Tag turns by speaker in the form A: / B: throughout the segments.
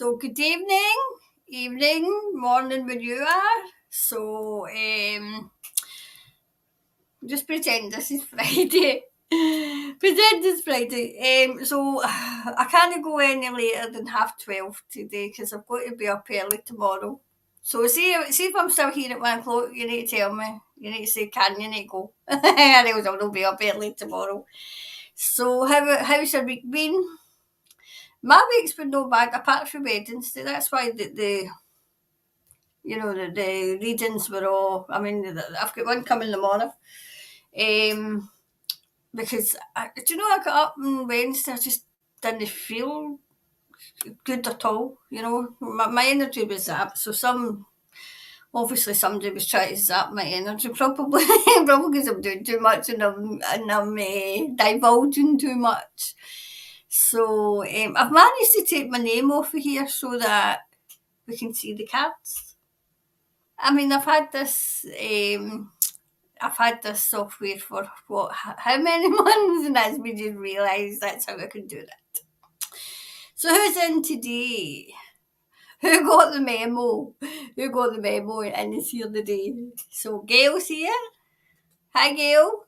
A: So good evening, morning where you are. So just pretend this is Friday. Pretend it's Friday. So I can't go any later than 12:30 today because I've got to be up early tomorrow. So see if I'm still here at 1 o'clock, you need to tell me. You need to say, can you need to go? Otherwise I'll not be up early tomorrow. So how's your week been? My week's been no bad apart from Wednesday. That's why the readings were all. I mean, I've got one coming tomorrow. Because I got up on Wednesday. I just didn't feel good at all. My energy was zapped. So obviously somebody was trying to zap my energy. Probably, probably because I'm doing too much and I'm divulging too much. So I've managed to take my name off of here so that we can see the cards. I mean, I've had this software for how many months, and that's made me realise that's how I can do that. So who's in today? Who got the memo? Who got the memo and is here today? So Gail's here. Hi Gail.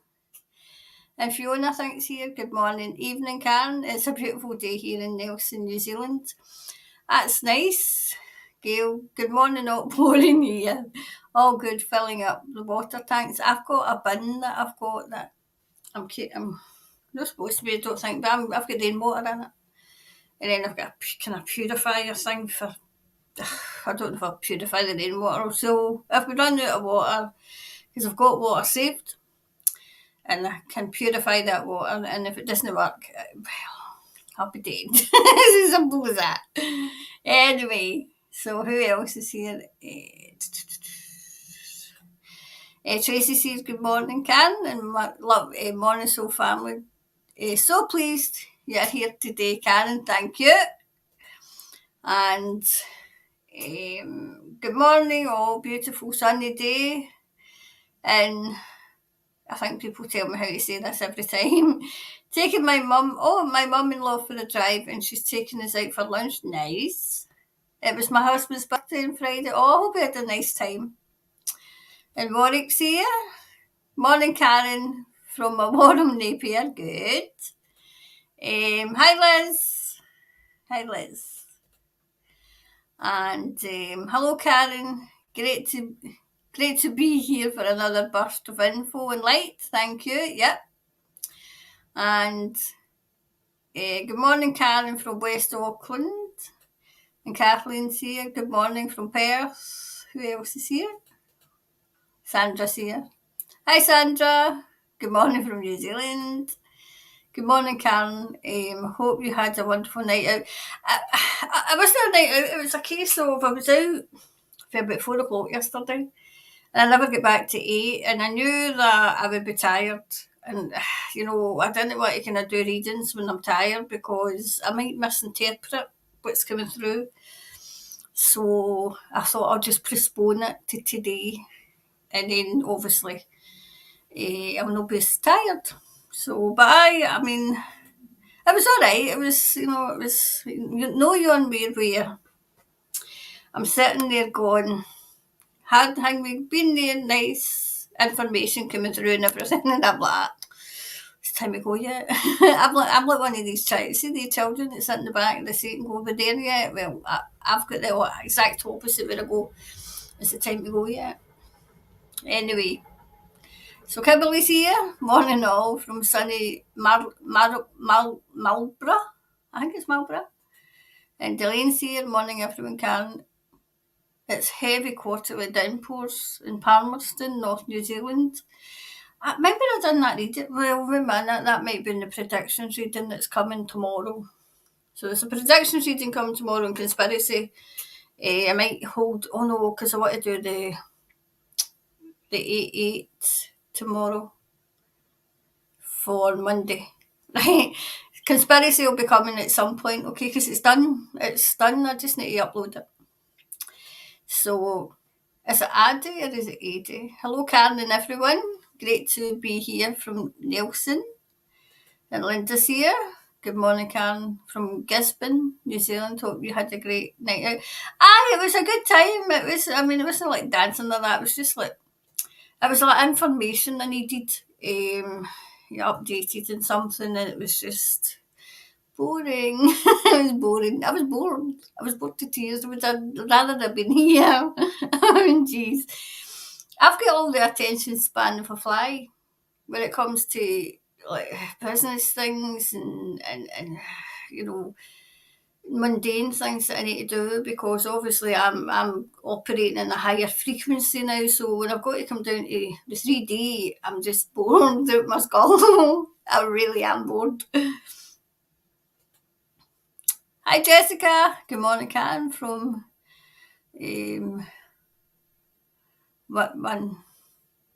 A: And Fiona thinks here. Good morning, evening, Karen. It's a beautiful day here in Nelson, New Zealand. That's nice. Gail, good morning, not pouring here. All good, filling up the water tanks. I've got a bin that I've got that I'm not supposed to be, I don't think, but I've got rainwater in it. And then I've got a kind of purifier thing for, I don't know if I'll purify the rainwater. So if we run out of water, because I've got water saved, and I can purify that water, and if it doesn't work, well, I'll be dead. It's as simple as that. Anyway, so who else is here? Tracy says good morning, Karen, and morning soul family. So pleased you're here today, Karen. Thank you. And good morning, all beautiful sunny day. And I think people tell me how to say this every time. Taking my mum-in-law for a drive, and she's taking us out for lunch. Nice. It was my husband's birthday on Friday. Oh, I hope we had a nice time. And Warwick's here. Morning, Karen, from a warm Napier. Good. Hi, Liz. Hi, Liz. And hello, Karen. Great to be here for another burst of info and light. Thank you. Yep. And good morning, Karen from West Auckland. And Kathleen's here. Good morning from Perth. Who else is here? Sandra's here. Hi, Sandra. Good morning from New Zealand. Good morning, Karen. Hope you had a wonderful night out. I was there a night out. It was a case of I was out for about 4 o'clock yesterday, and I never get back to 8. And I knew that I would be tired, and I didn't want to kind of do readings when I'm tired because I might misinterpret what's coming through. So I thought I'll just postpone it to today, and then obviously I'll not be as tired. So, but I mean, it was all right. It was, you're weird where I'm sitting there going, had we been there, nice information coming through and everything, and I'm like, it's time to go yet. I'm like one of these see the children that sit in the back of the seat and go, over there yet? Well, I've got the exact opposite where I go, is it time to go yet? Anyway. So Kimberly's here, morning all from sunny Marlborough. I think it's Marlborough. And Delaine's here, morning everyone can. It's heavy quarterly downpours in Palmerston, North New Zealand. Maybe I done that reading. Well, wait a minute, that might be in the predictions reading that's coming tomorrow. So there's a predictions reading coming tomorrow in Conspiracy. I might hold, oh no, because I want to do the 8-8 tomorrow for Monday. Right? Conspiracy will be coming at some point, okay, because it's done. It's done. I just need to upload it. So, is it Addy or is it Adi? Hello, Karen and everyone. Great to be here from Nelson. And Linda's here. good morning, Karen from Gisborne, New Zealand. Hope you had a great night out. Aye, it was a good time. It wasn't like dancing or that. It was just like, it was like information I needed. You updated in something, and it was just boring. It was boring. I was bored. I was bored to tears. I'd rather have been here. Jeez. I've got all the attention span of a fly when it comes to like business things and you know, mundane things that I need to do, because obviously I'm operating in a higher frequency now. So when I've got to come down to the 3D, I'm just bored out my skull. I really am bored. Hi Jessica, good morning, Karen from what one.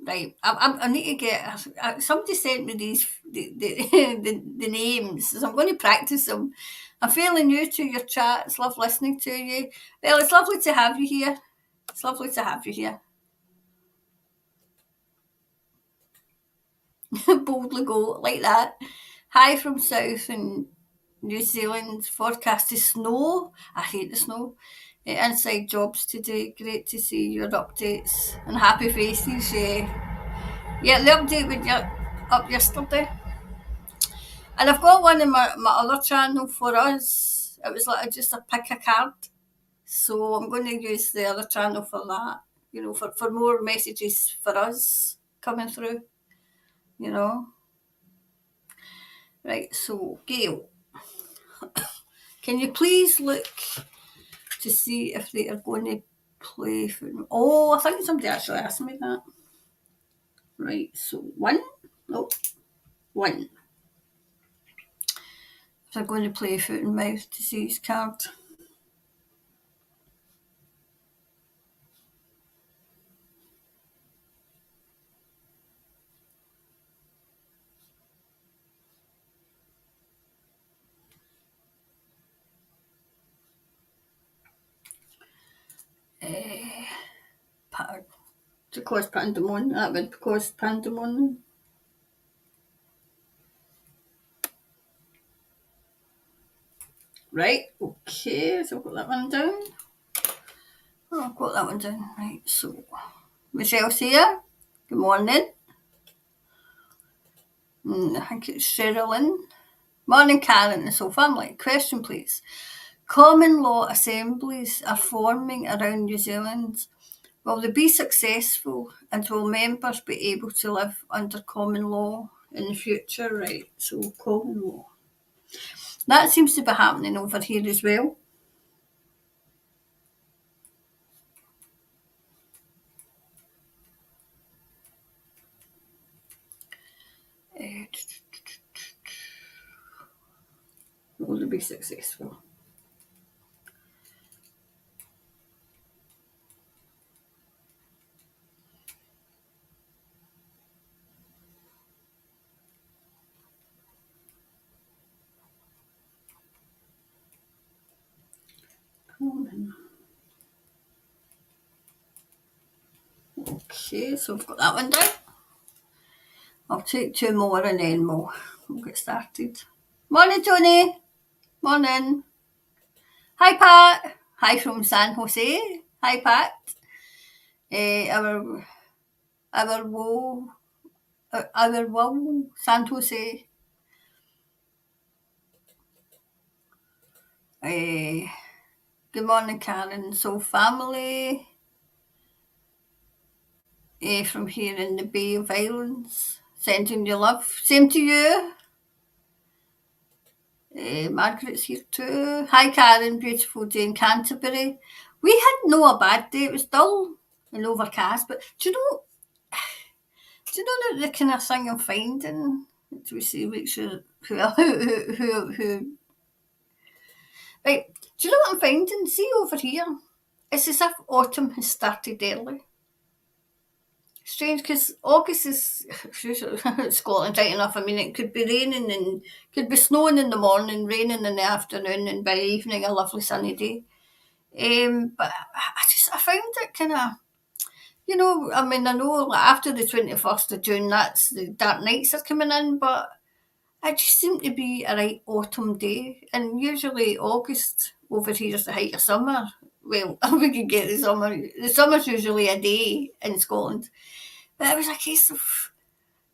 A: Right, I need to get. Somebody sent me the names, so I'm going to practice them. I'm fairly new to your chat. It's love listening to you. Well, it's lovely to have you here. It's lovely to have you here. Boldly go like that. Hi from South and New Zealand. Forecast is snow. I hate the snow. Inside jobs today. Great to see your updates and happy faces. Yeah, the update with you up yesterday. And I've got one in my other channel for us. It was like just a pick a card. So I'm going to use the other channel for that, you know, for more messages for us coming through, you know. Right, so Gail, can you please look to see if they are going to play for me? Oh, I think somebody actually asked me that. Right, so one. If they're going to play foot and mouth to see his card. To cause pandemonium. That would cause pandemonium. Right, okay, so I've got that one down. Oh, I've got that one down. Right, so Michelle's here. Good morning. I think it's Sherilyn. Morning, Karen. So family, question please. Common law assemblies are forming around New Zealand. Will they be successful, and will members be able to live under common law in the future? Right, so common law. That seems to be happening over here as well. Will they be successful? Okay, so I've got that one down. I'll take two more and then we'll get started. Morning, Tony. Morning. Hi, Pat. Hi from San Jose. Hi, Pat. Our woe, San Jose. Good morning, Karen. So family from here in the Bay of Islands. Sending you love. Same to you. Margaret's here too. Hi, Karen. Beautiful day in Canterbury. We had no a bad day. It was dull and overcast. But do you know that the kind of thing I'm finding? Do we see which who right? Do you know what I'm finding? See over here, it's as if autumn has started early. Strange, because August is Scotland, right enough. I mean, it could be raining and could be snowing in the morning, raining in the afternoon, and by evening a lovely sunny day. But I found it kind of, you know, I mean, I know like after the 21st of June, that's the dark nights are coming in, but It just seemed to be a right autumn day, and usually August over here is the height of summer. Well, we could get the summer. The summer's usually a day in Scotland, but it was a case of,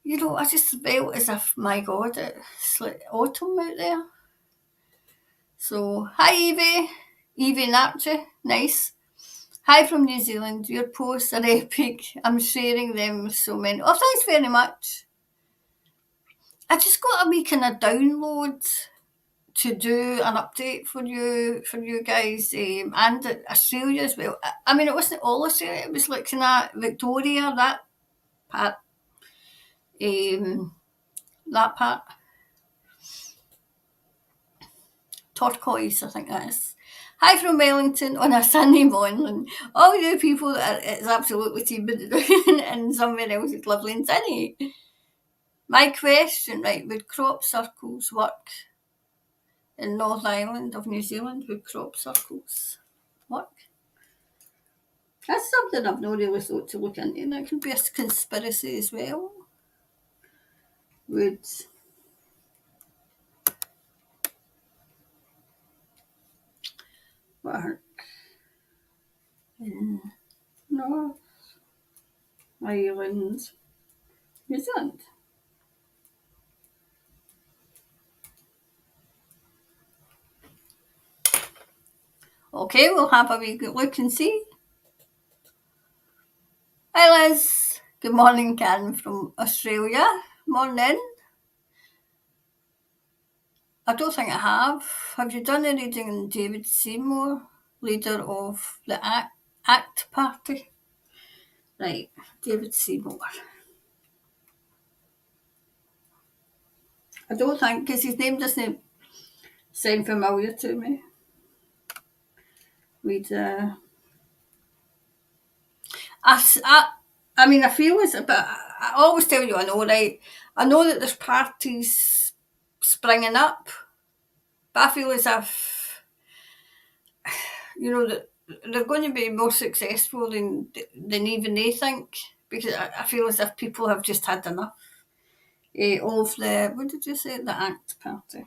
A: I just felt as if, my God, it's like autumn out there. So, hi Evie, Evie Narchi, nice. Hi from New Zealand. Your posts are epic. I'm sharing them with so many. Oh, thanks very much. I just got a wee kind of download to do an update for you guys, and Australia as well. I mean, it wasn't all Australia. It was like kind of Victoria, that part, that part, turquoise, I think that is. Hi from Wellington on a sunny morning. All you people that it's absolutely teeming and somewhere else is lovely and sunny. My question, right, would crop circles work in North Island of New Zealand? Would crop circles work? That's something I've not really thought to look into. That could be a conspiracy as well. Would work in North Island, New Zealand? Okay, we'll have a wee good look and see. Hi Liz. Good morning, Karen from Australia. Morning. I don't think I have. Have you done a reading on David Seymour, leader of the ACT Party? Right, David Seymour. I don't think, because his name doesn't sound familiar to me. I mean, I feel as, but I always tell you, I know, right? I know that there's parties springing up, but I feel as if, that they're going to be more successful than even they think, because I feel as if people have just had enough of the, what did you say, the ACT Party.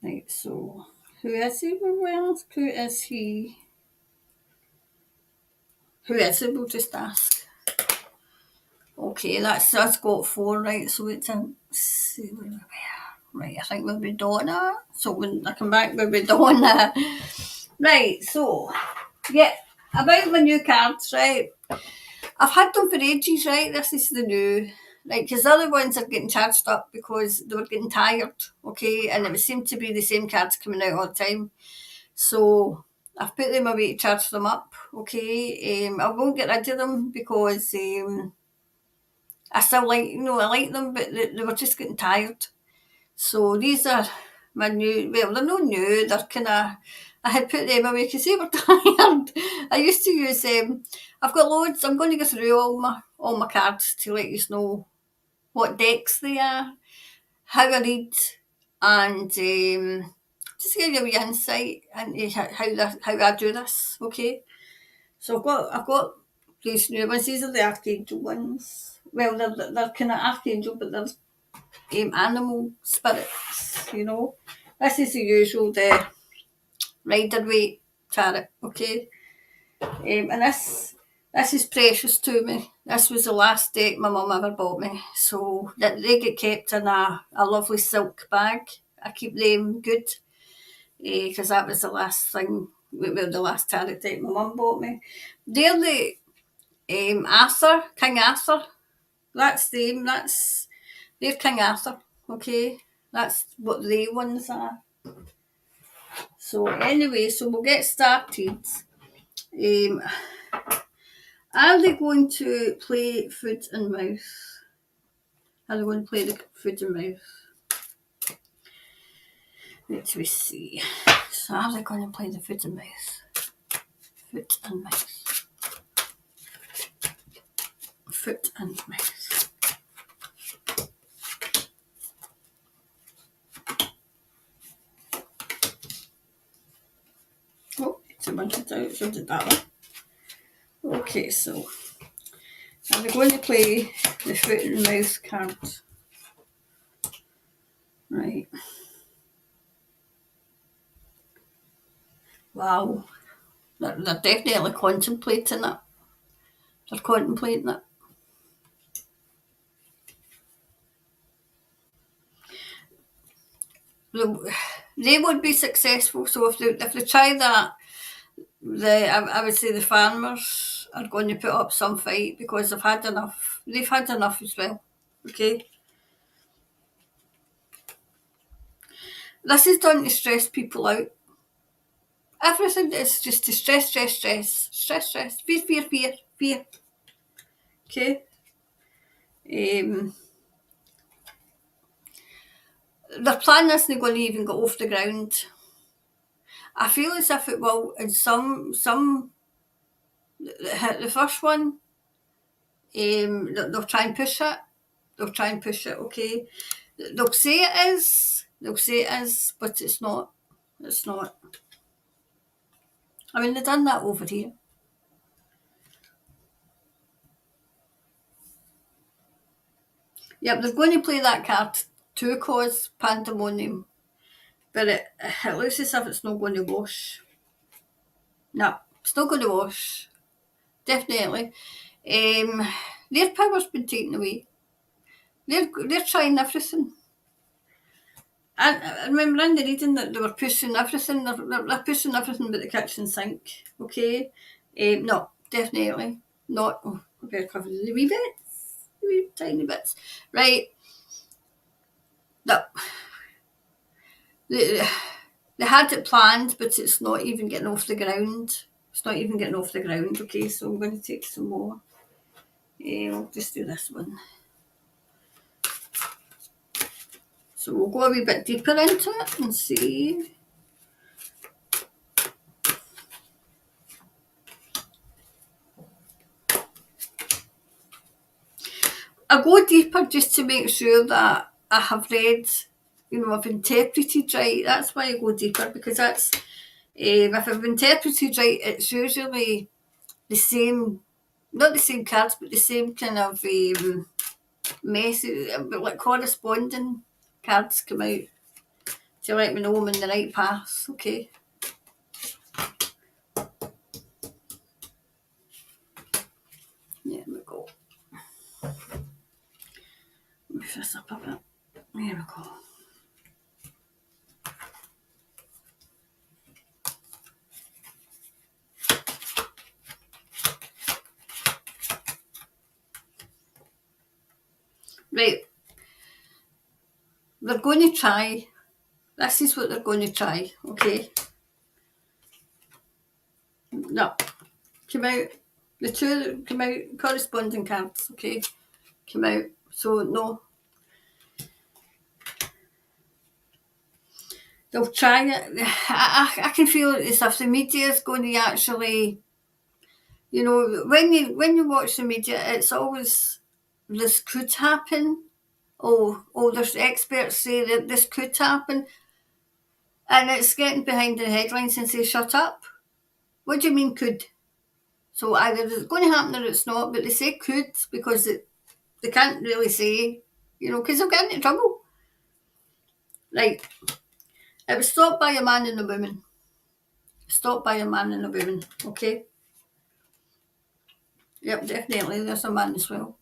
A: Right, so who is he? We'll ask. Who is he? Who is it? We'll just ask. Okay, that's got 4, right? So it's a, see where we are. Right, I think we'll be Donna. So when I come back, we'll be Donna. Right, so yeah, about my new cards, right? I've had them for ages, right? This is the new, right? Because the other ones are getting charged up because they were getting tired, okay? And it seemed to be the same cards coming out all the time. So I've put them away to charge them up, okay? I won't get rid of them because I still like, I like them, but they were just getting tired. So these are my new, well, they're not new, they're kind of, I had put them away because they were tired. I used to use them. I've got loads. I'm going to go through all my cards to let you know what decks they are, how I read, and just give you a wee insight into how I do this. Okay, so I've got these new ones. These are the Archangel ones. Well, they're kind of Archangel, but they're animal spirits. This is the usual, the Rider-Waite tarot. Okay, and this is precious to me. This was the last deck my mum ever bought me, so that they get kept in a lovely silk bag. I keep them good because that was the last thing. Well, the last tarot deck my mum bought me. They're the Arthur, King Arthur. That's them. They're King Arthur. Okay, that's what they ones are. So anyway, so we'll get started. Are they going to play foot and mouth? Are they going to play the foot and mouth? Let me see. So are they going to play the foot and mouth? Foot and mouth. Foot and mouth. Oh, it's a bunch of out, so did that one. Okay, so Are we going to play the foot and mouth card? Right. Wow. They're definitely contemplating it. They're contemplating it. They would be successful. So if they try that, I would say the farmers are going to put up some fight because they've had enough. They've had enough as well. Okay. This is done to stress people out. Everything is just to stress. Fear. Okay. Their plan isn't going to even get off the ground. I feel as if it will in some hit the first one. They'll try and push it. Okay. They'll say it is. But it's not. It's not. I mean, they've done that over here. Yep, they're going to play that card to cause pandemonium. But it looks as if it's not going to wash. No, it's not going to wash. Definitely. Their power's been taken away. They're trying everything. And I remember in the reading that they were pushing everything. They're pushing everything but the kitchen sink. Okay? No, definitely not. Oh, I better cover the wee bits. The wee tiny bits. Right. No. They had it planned, but it's not even getting off the ground. Okay, so I'm going to take some more. I'll just do this one. So we'll go a wee bit deeper into it and see. I go deeper just to make sure that I have read, I've interpreted right. That's why I go deeper, because that's, if I've interpreted right, it's usually the same, not the same cards, but the same kind of message, like corresponding cards come out to let me know I'm in the right path. Okay. There we go. Move this up a bit. There we go. Right. They're going to try. This is what they're going to try. Okay. No. Come out. The two come out corresponding cards. Okay. Come out. So no. They'll try it. I can feel it as if the media is going to actually, when you watch the media, it's always this could happen. Oh, there's experts say that this could happen. And it's getting behind the headlines and say, shut up. What do you mean could? So either it's going to happen or it's not, but they say could because they can't really say, because they'll get into trouble. Right. It was stopped by a man and a woman. Okay? Yep, definitely. There's a man as well.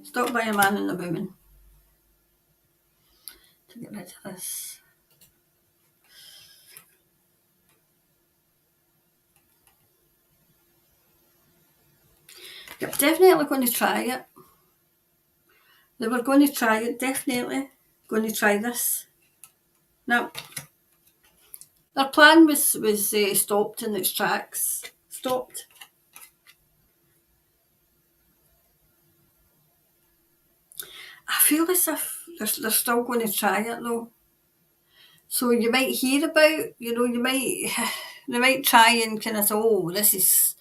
A: Stopped by a man and a woman. To get rid of this. Yep, definitely going to try it. They were going to try it, definitely. Going to try this. Now, their plan was stopped in its tracks. Stopped. I feel as if they're still going to try it though. So you might hear about, they might try and kind of say, oh, this is,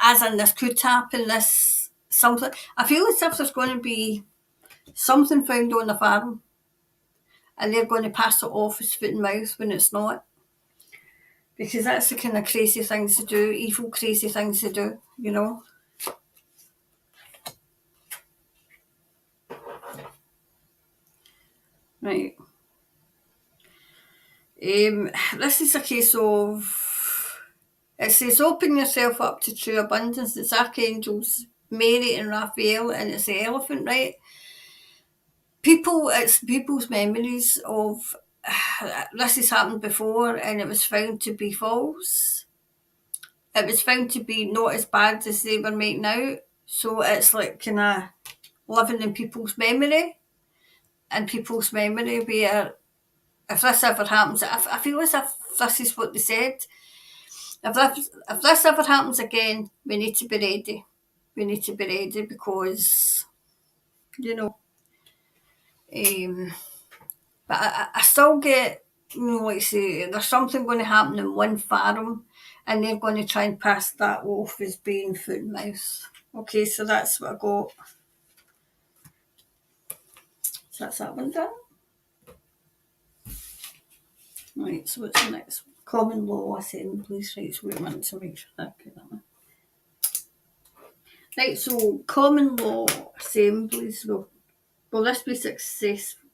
A: as in this could happen, this something. I feel as if there's going to be something found on the farm and they're going to pass it off as foot and mouth when it's not. Because that's the kind of crazy things to do, evil, crazy things to do, Right. This is a case of, it says open yourself up to true abundance. It's Archangels Mary and Raphael, and it's the elephant, right? It's people's memories of this has happened before and it was found to be false. It was found to be not as bad as they were making out. So it's like kind of living in people's memory, and people's memory where if this ever happens, I feel as if this is what they said. If this ever happens again, we need to be ready. We need to be ready because, you know, um, but I still get, like say, there's something going to happen in one farm and they're going to try and pass that off as being foot and mouth. Okay, so that's what I got. So that's that one done. Right, so what's the next one? Common law assemblies. Right, so wait a minute to make sure that I get that one. Right, so common law assemblies. Will this be successful?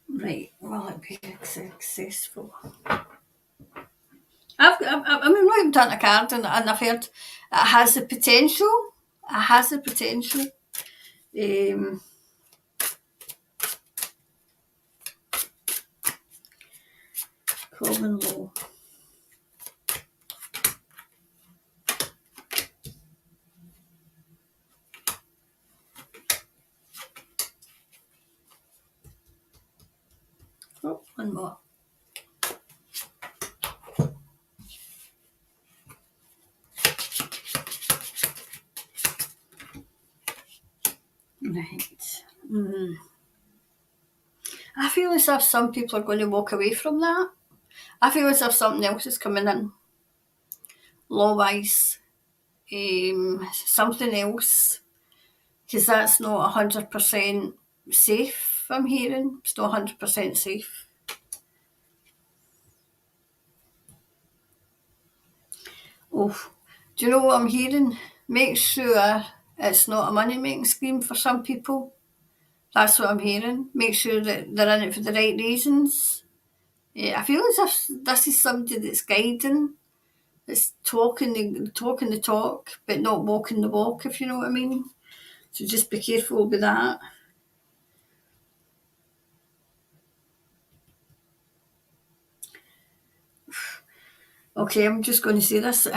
A: Right, will it be successful? I mean, not even done a card, and I've heard it has the potential. It has the potential. Common law. Oh, one more. Right. I feel as if some people are going to walk away from that. I feel as if something else is coming in, law-wise. Something else, because that's not 100% safe, I'm hearing. It's not 100% safe. Oh, do you know what I'm hearing? Make sure it's not a money-making scheme for some people. That's what I'm hearing. Make sure that they're in it for the right reasons. Yeah, I feel as if this is somebody that's guiding, that's talking the talk, but not walking the walk, if you know what I mean. So just be careful with that. Okay, I'm just going to say this.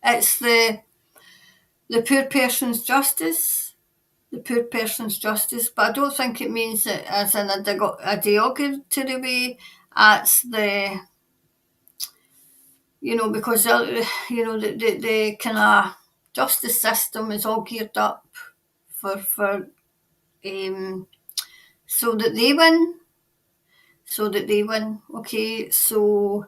A: It's the poor person's justice. The poor person's justice, but I don't think it means it as in a derogatory way. It's the, because the kind of justice system is all geared up for so that they win, Okay, so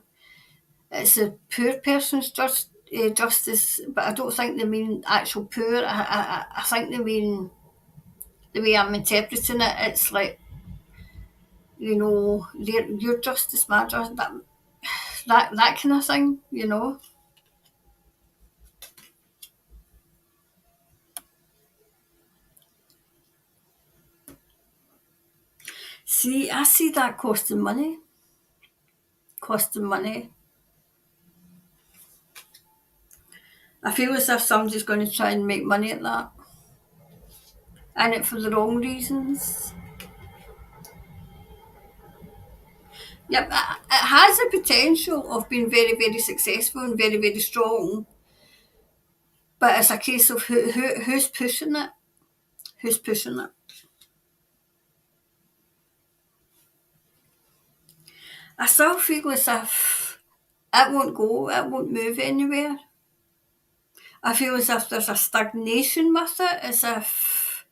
A: it's a poor person's justice, but I don't think they mean actual poor. I think they mean the way I'm interpreting it. It's like, your justice, my justice, that kind of thing. See, I see that costing money. Costing money. I feel as if somebody's going to try and make money at that, and it for the wrong reasons. Yep, it has the potential of being very, very successful and very, very strong, but it's a case of who's pushing it. Who's pushing it? I still feel as if it won't go, it won't move anywhere. I feel as if there's a stagnation with it, as if,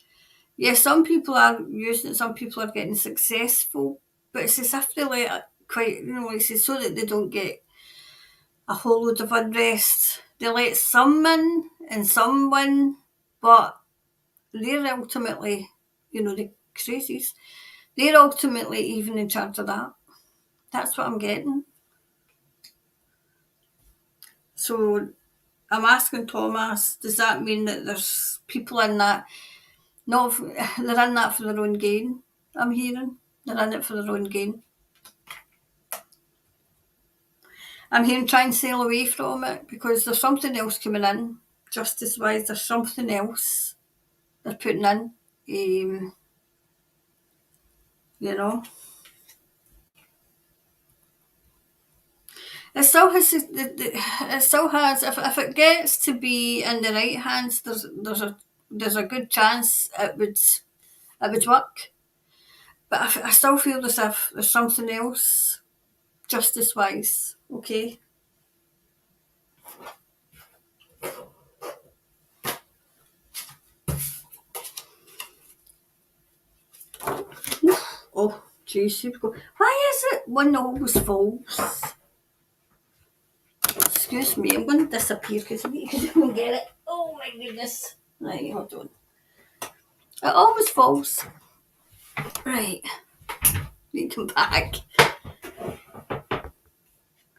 A: yeah, some people are using it, some people are getting successful, but it's as if they let it quite, like say, so that they don't get a whole load of unrest. They let some in and some win, but they're ultimately, the crazies, they're ultimately even in charge of that. That's what I'm getting. So I'm asking Thomas, does that mean that there's people in that Not they're in that for their own gain, I'm hearing. They're in it for their own gain. I'm hearing try and sail away from it because there's something else coming in. Justice-wise, there's something else they're putting in. You know. It still has. It still has. If it gets to be in the right hands, there's a good chance it would work. But I still feel as if there's something else, justice wise. Okay. Oh, jeez, here we go. Why is it one always falls? Excuse me, I'm going to disappear because I need to go and get it. Oh my goodness. Right, hold on. It always falls. Right. You come back.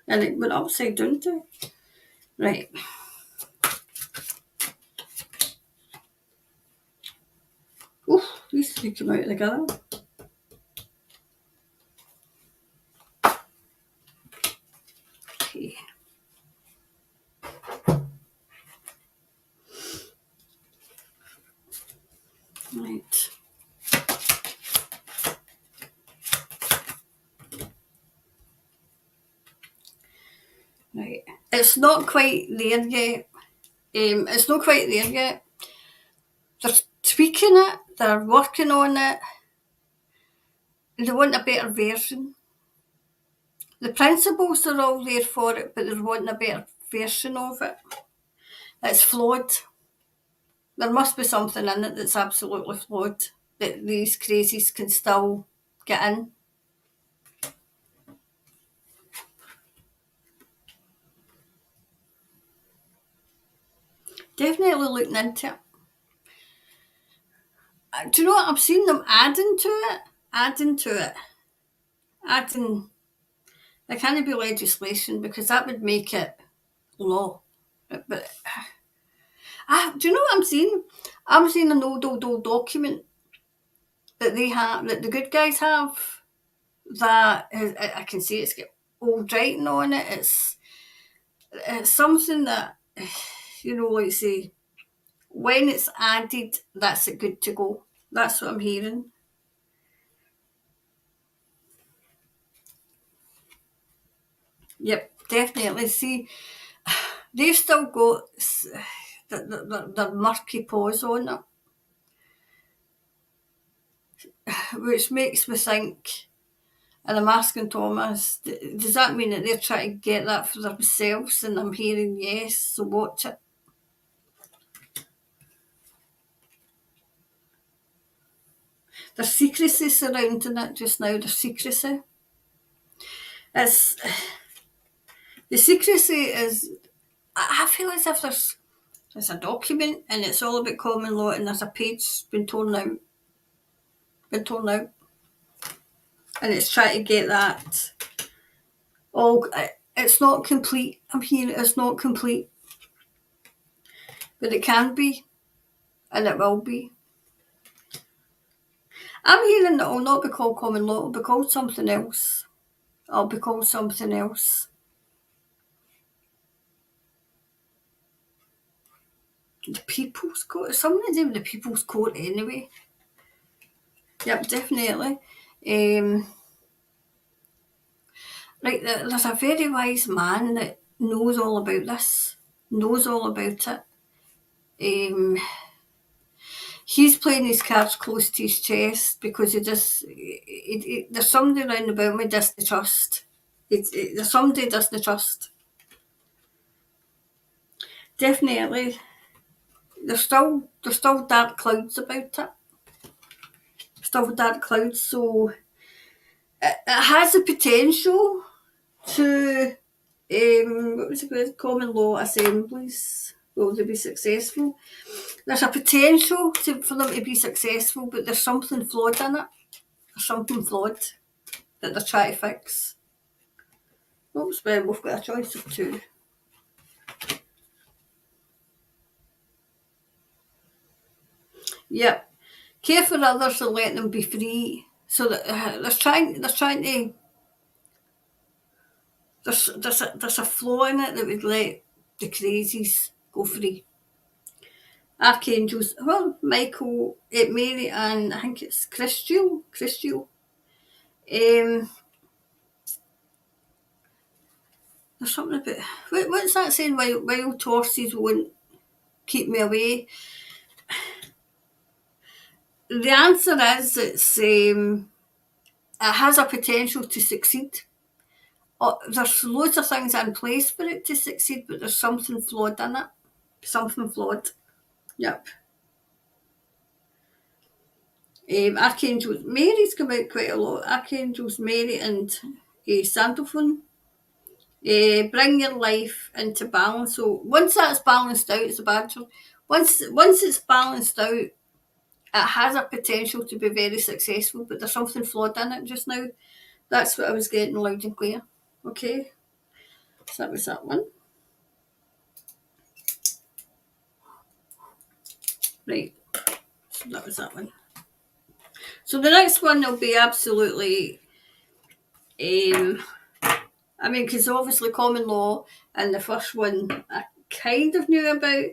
A: And it went upside down too. Right. Oof, these three come out together. Okay. Right. Right. It's not quite there yet. It's not quite there yet. They're tweaking it. They're working on it. They want a better version. The principles are all there for it, but they're wanting a better version of it. It's flawed. There must be something in it that's absolutely flawed that these crazies can still get in. Definitely looking into it. Do you know what? I've seen them adding to it. Adding. It can't be legislation because that would make it law. But do you know what I'm seeing? I'm seeing an old document that they have, that the good guys have, that is, I can see it's got old writing on it. It's something that, like say, when it's added, that's it good to go. That's what I'm hearing. Yep, definitely. See, they've still got the murky paws on it, which makes me think, and I'm asking Thomas, does that mean that they're trying to get that for themselves? And I'm hearing yes, so watch it. There's secrecy surrounding it just now. There's secrecy. It's the secrecy is. I feel as if there's a document and it's all about common law, and there's a page been torn out, and it's trying to get that. Oh, it's not complete. I'm hearing it's not complete, but it can be, and it will be. I'm hearing that it will not be called common law. It will be called something else. It'll be called something else. The People's Court. Something to do with the People's Court anyway. Yep, definitely. Right, there's a very wise man that knows all about this. Knows all about it. He's playing his cards close to his chest because there's somebody around about me doesn't trust. There's somebody doesn't trust. Definitely. There's still dark clouds about it. Still dark clouds, so it has the potential to what was it called? Common law assemblies. Will they be successful? There's a potential for them to be successful, but there's something flawed in it. There's something flawed that they're trying to fix. Oops, well, we've got a choice of two. Yep. care for others and let them be free. So that they're trying to there's a flaw in it that would let the crazies go free. Archangels, well, Michael, Mary, and I think it's Christiel. There's something about what's that saying? Wild horses won't keep me away. The answer is it has a potential to succeed. There's loads of things in place for it to succeed, but there's something flawed in it. Something flawed. Yep. Archangels, Mary's come out quite a lot. Archangels, Mary, and Sandalphon. Bring your life into balance. So once that's balanced out, it's a bad job. Once it's balanced out, it has a potential to be very successful, but there's something flawed in it just now. That's what I was getting loud and clear. Okay, so that was that one. Right, so that was that one. So the next one will be absolutely, because obviously common law and the first one I kind of knew about,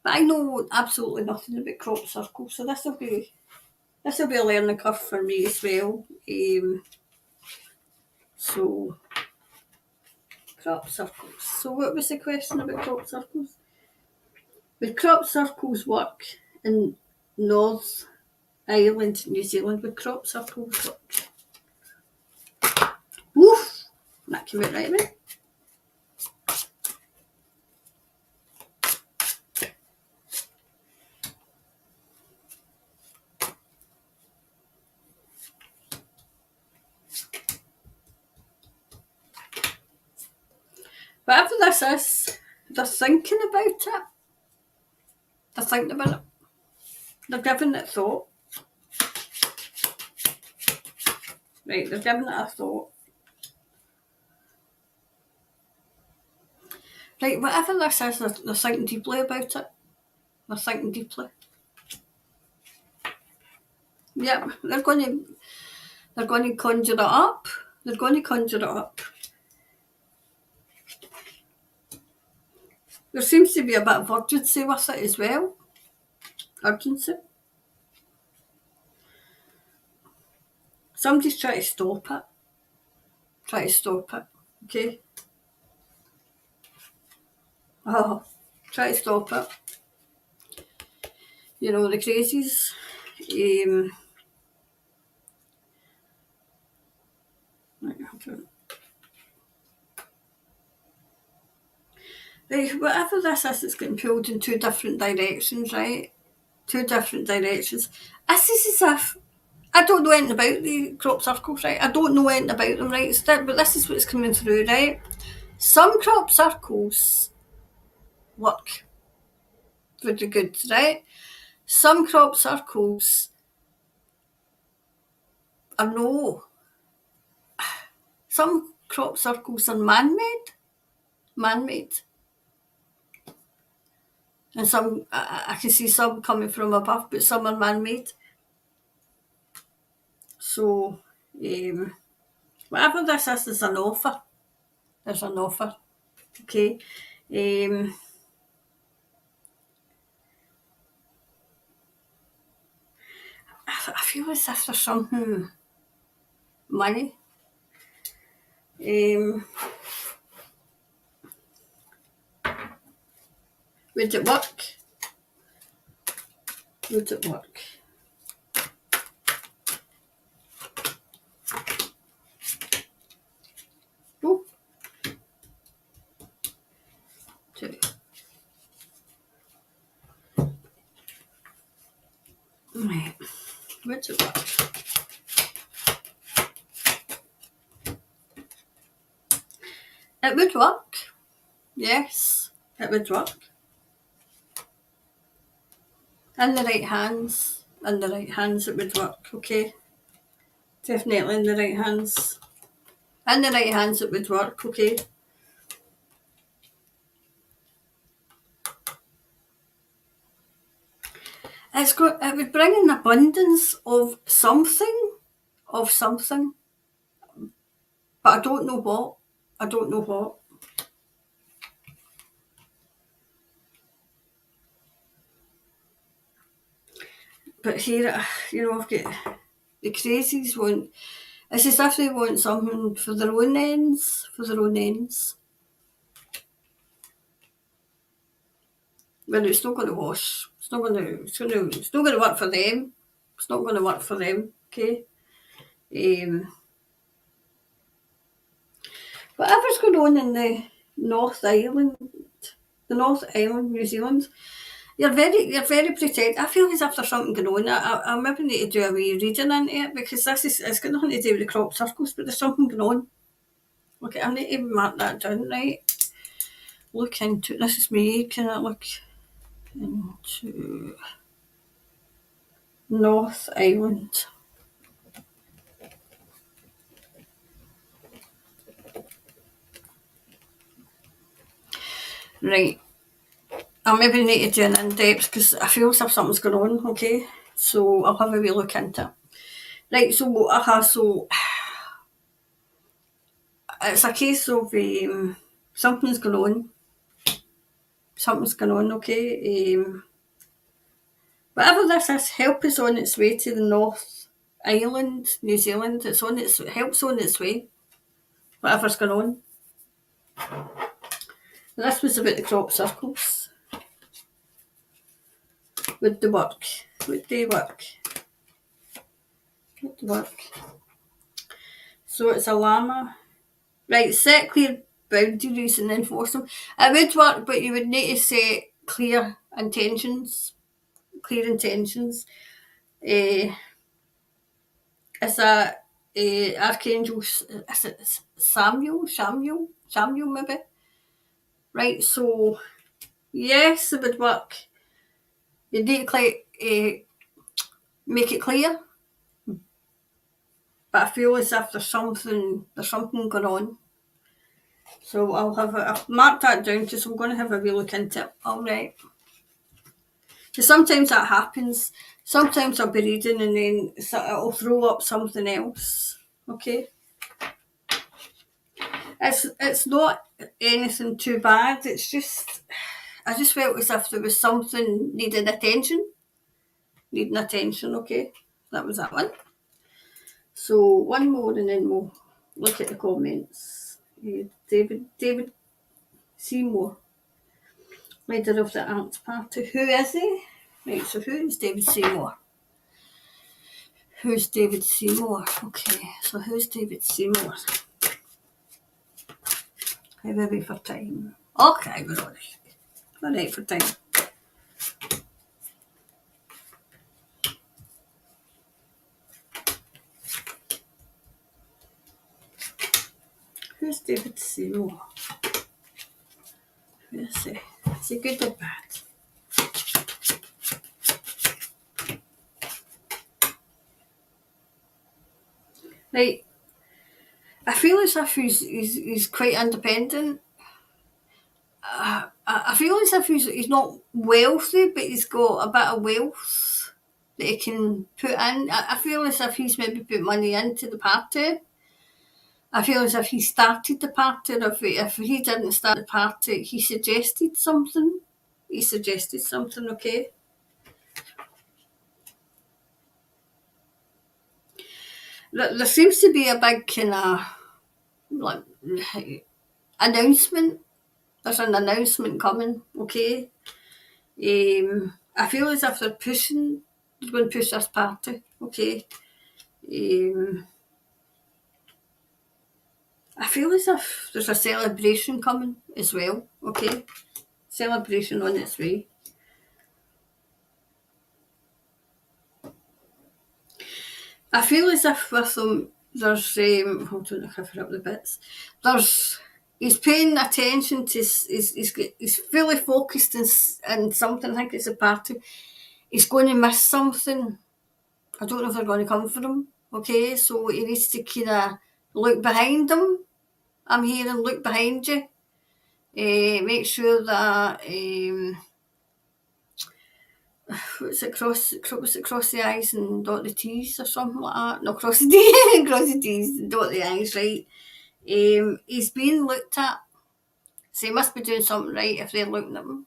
A: but I know absolutely nothing about crop circles, so this will be a learning curve for me as well. So crop circles. So what was the question about crop circles? Would crop circles work in North Island, New Zealand? Would crop circles work? Woof! That came out right away. Whatever this is, they're thinking about it. They're thinking about it. They're giving it thought. Right, they're giving it a thought. Right, whatever this is, they're thinking deeply about it. They're thinking deeply. Yep, they're going to conjure it up. They're going to conjure it up. There seems to be a bit of urgency with it as well. Urgency. Somebody's trying to stop it. Try to stop it. Okay? Oh, try to stop it. You know, the crazies. Right, whatever this is, it's getting pulled in two different directions, right? Two different directions. This is as if I don't know anything about the crop circles, right? I don't know anything about them, right? But this is what's coming through, right? Some crop circles work for the good, right? Some crop circles are no. Some crop circles are man-made. And some, I can see some coming from above, but some are man-made. So, whatever this is, there's an offer. There's an offer. Okay. I feel as if there's something money. Would it work? Would it work? Oh. Two. Right. Would it work? It would work. Yes, it would work. In the right hands. In the right hands, it would work. Okay. Definitely in the right hands. In the right hands, it would work. Okay. It would bring an abundance of something, but I don't know what. I don't know what. But here, I've got the crazies want. It's as if they want something for their own ends. But it's not going to wash. It's not going to work for them. It's not going to work for them. Okay. Whatever's going on in the North Island, New Zealand, you're very protected. I feel as if there's something going on. I maybe need to do a wee reading into it because it's got nothing to do with the crop circles, but there's something going on. Okay, I need to mark that down, right? Look into it. This is me. Can I look into North Island? Right. I maybe need to do an in-depth because I feel as if something's going on, okay? So I'll have a wee look into it. Right, so it's a case of something's going on. Something's going on, okay? Whatever this is, help is on its way to the North Island, New Zealand. Help's on its way. Whatever's going on. This was about the crop circles. Would they work? Would they work? Would they work? So it's a llama. Right, set clear boundaries and enforce them. It would work, but you would need to set clear intentions. It's a Archangel, is it Samuel maybe? Right, so yes, it would work. You need to make it clear, but I feel as if there's something going on. So I'll mark that down because I'm going to have a wee look into it. All right. Because sometimes that happens. Sometimes I'll be reading and then it'll throw up something else. Okay. It's not anything too bad. It's just I just felt as if there was something needing attention. Okay. That was that one. So one more and then we'll look at the comments. David Seymour, leader of the Ants Party. Who is he? Right, so who is David Seymour? Who's David Seymour? Okay, so who's David Seymour? How are we for time? Okay, we're all right. All right for time. Who's David Seymour? Who is he? Is he good or bad? Right. I feel as if he's quite independent. I feel as if he's not wealthy, but he's got a bit of wealth that he can put in. I feel as if he's maybe put money into the party. I feel as if he started the party, or if he didn't start the party, he suggested something. Okay? There seems to be a big kind of like announcement. There's an announcement coming, okay? I feel as if they're going to push this party, okay? I feel as if there's a celebration coming as well, okay? Celebration on its way. I feel as if with them, there's, hold on, I cover up the bits. He's paying attention to, he's fully focused in something. I think it's a party. He's going to miss something. I don't know if they're going to come for him. Okay, so he needs to kind of look behind him. I'm hearing look behind you. Make sure that what's it, cross the I's and dot the T's or something like that? No, cross the D's, cross the T's and dot the I's, right? He's being looked at, so he must be doing something right if they're looking at him,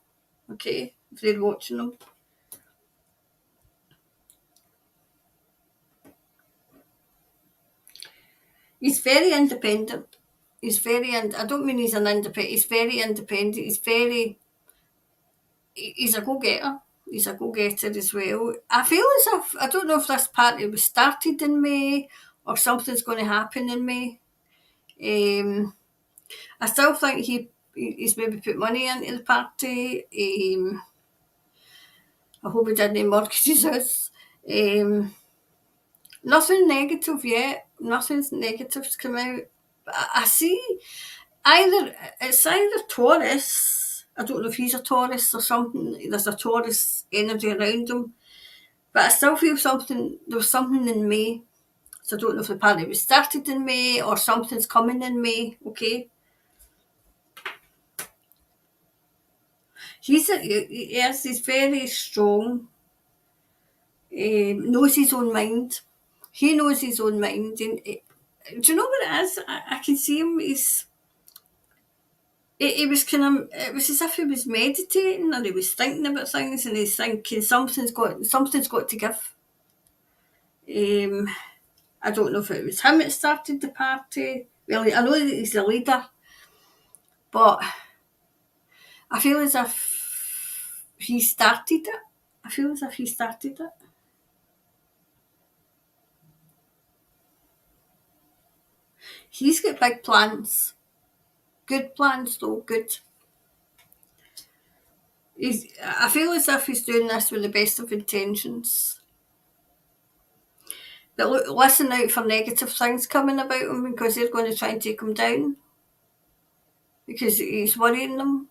A: okay? If they're watching him. He's very independent. I don't mean he's an independent, he's very independent. He's a go-getter. He's a go-getter as well. I feel as if, I don't know if this party was started in May or something's going to happen in May. I still think he's maybe put money into the party. I hope he didn't mortgage his house. Nothing negative yet. Nothing's negative's come out. But I see it's either Taurus. I don't know if he's a Taurus or something. There's a Taurus energy around him. But I still feel there was something in May. So I don't know if the party was started in May or something's coming in May, okay? Yes, he's very strong. Knows his own mind. He knows his own mind. And do you know what it is? I can see him. He was it was as if he was meditating or he was thinking about things and he's thinking something's got to give. I don't know if it was him that started the party. Well, I know that he's the leader, but I feel as if he started it. He's got big plans. Good plans though, good. I feel as if he's doing this with the best of intentions. But look, listen out for negative things coming about him because they're going to try and take him down. Because he's worrying them.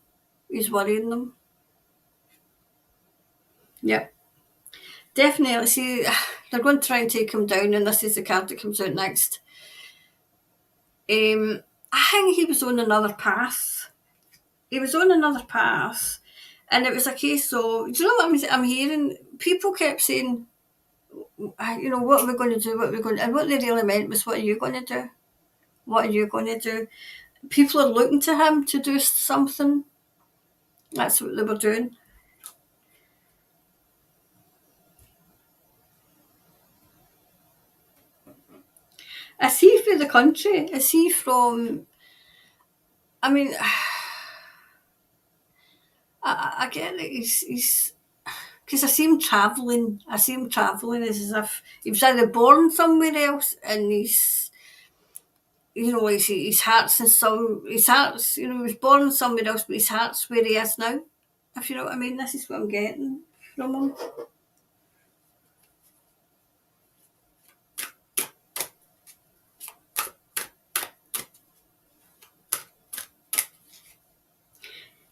A: Yep. Definitely. See, they're going to try and take him down, and this is the card that comes out next. I think he was on another path. And it was a case of, do you know what I'm hearing? People kept saying, what are we going to do? And what they really meant was, what are you going to do? What are you going to do? People are looking to him to do something. That's what they were doing. Is he from the country? Is he from? I mean, I get it. He's because I see him travelling. As if he was either born somewhere else, and his heart's in his heart's, he was born somewhere else, but his heart's where he is now. If you know what I mean, this is what I'm getting from him.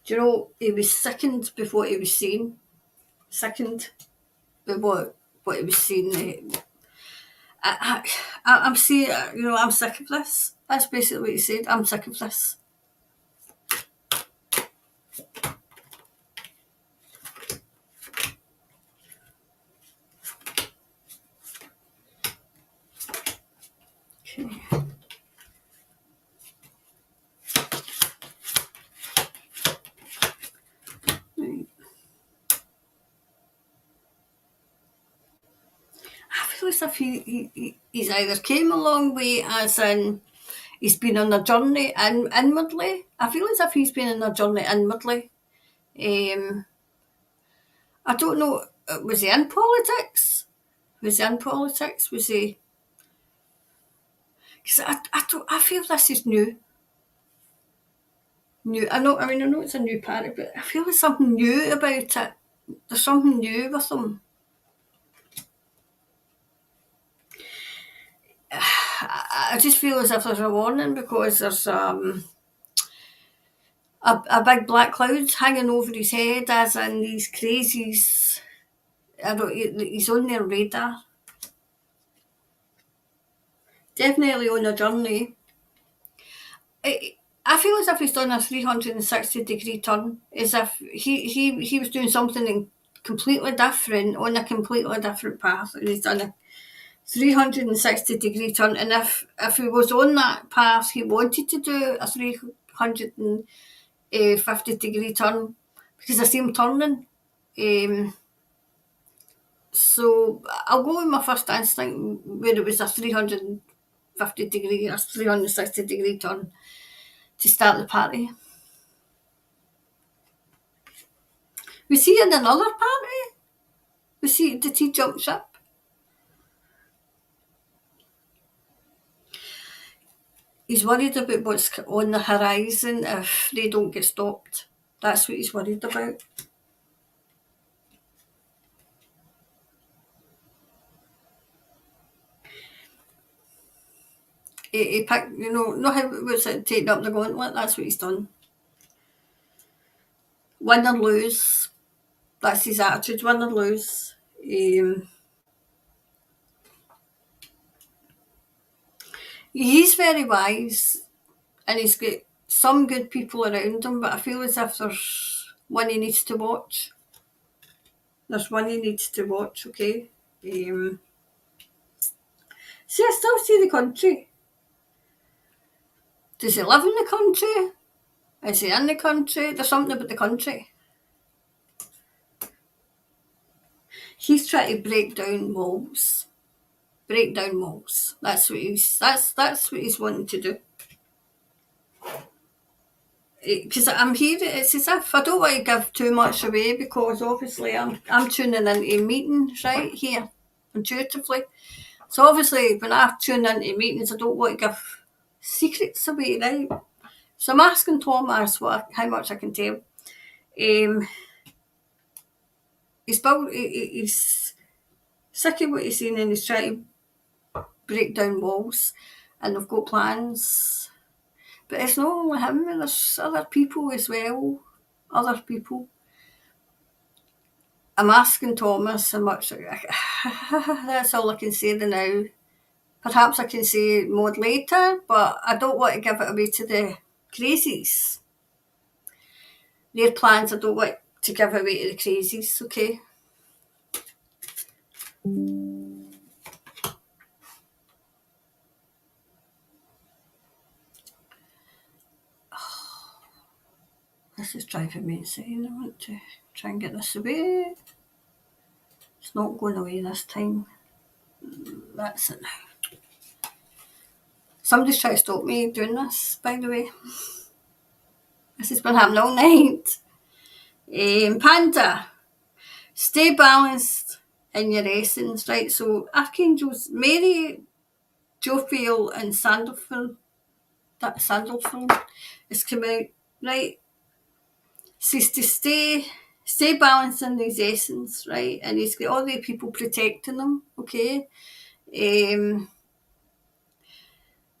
A: Do you know, he was sickened before he was seen. Sickened with what he was seeing. I'm saying, I'm sick of this. That's basically what he said. I'm sick of this. Okay. Right. I feel as if he's either came a long way, as in he's been on a journey inwardly. I feel as if he's been on a journey inwardly. I don't know, was he in politics? Was he? Because I feel this is new. I know it's a new party, but I feel there's something new about it. There's something new with them. I just feel as if there's a warning because there's a big black cloud hanging over his head, as in these crazies. He's on their radar. Definitely on a journey. I feel as if he's done a 360-degree turn, as if he was doing something completely different, on a completely different path, and he's done a 360-degree turn, and if he was on that path, he wanted to do a 350-degree turn, because I see him turning. So I'll go with my first instinct, where it was a 350-degree or 360-degree turn to start the party. Was he in another party? Did he jump ship? He's worried about what's on the horizon if they don't get stopped. That's what he's worried about. He picked, know how it was taking up the gauntlet? That's what he's done. Win or lose. That's his attitude, win or lose. He's very wise, and he's got some good people around him, but I feel as if there's one he needs to watch. Okay? See, I still see the country. Does he live in the country? Is he in the country? There's something about the country. He's trying to break down walls. That's what he's wanting to do. Because I'm here, it's as if I don't want to give too much away, because obviously I'm tuning into meetings right here intuitively. So obviously when I tune into meetings, I don't want to give secrets away, right? So I'm asking Thomas how much I can tell. He's sick of what he's seen, and he's trying to break down walls, and they've got plans. But it's not only him, there's other people as well. I'm asking Thomas how much. That's all I can say now. Perhaps I can say more later, but I don't want to give it away to the crazies. Their plans, I don't want to give away to the crazies, okay? This is driving me insane. I want to try and get this away. It's not going away this time. That's it now. Somebody's trying to stop me doing this, by the way. This has been happening all night. Panda, stay balanced in your essence, right? So Archangels, Mary, Jophiel and Sandalphon has come out, right? Says to stay balanced in his essence, right? And he's got all the people protecting him, okay?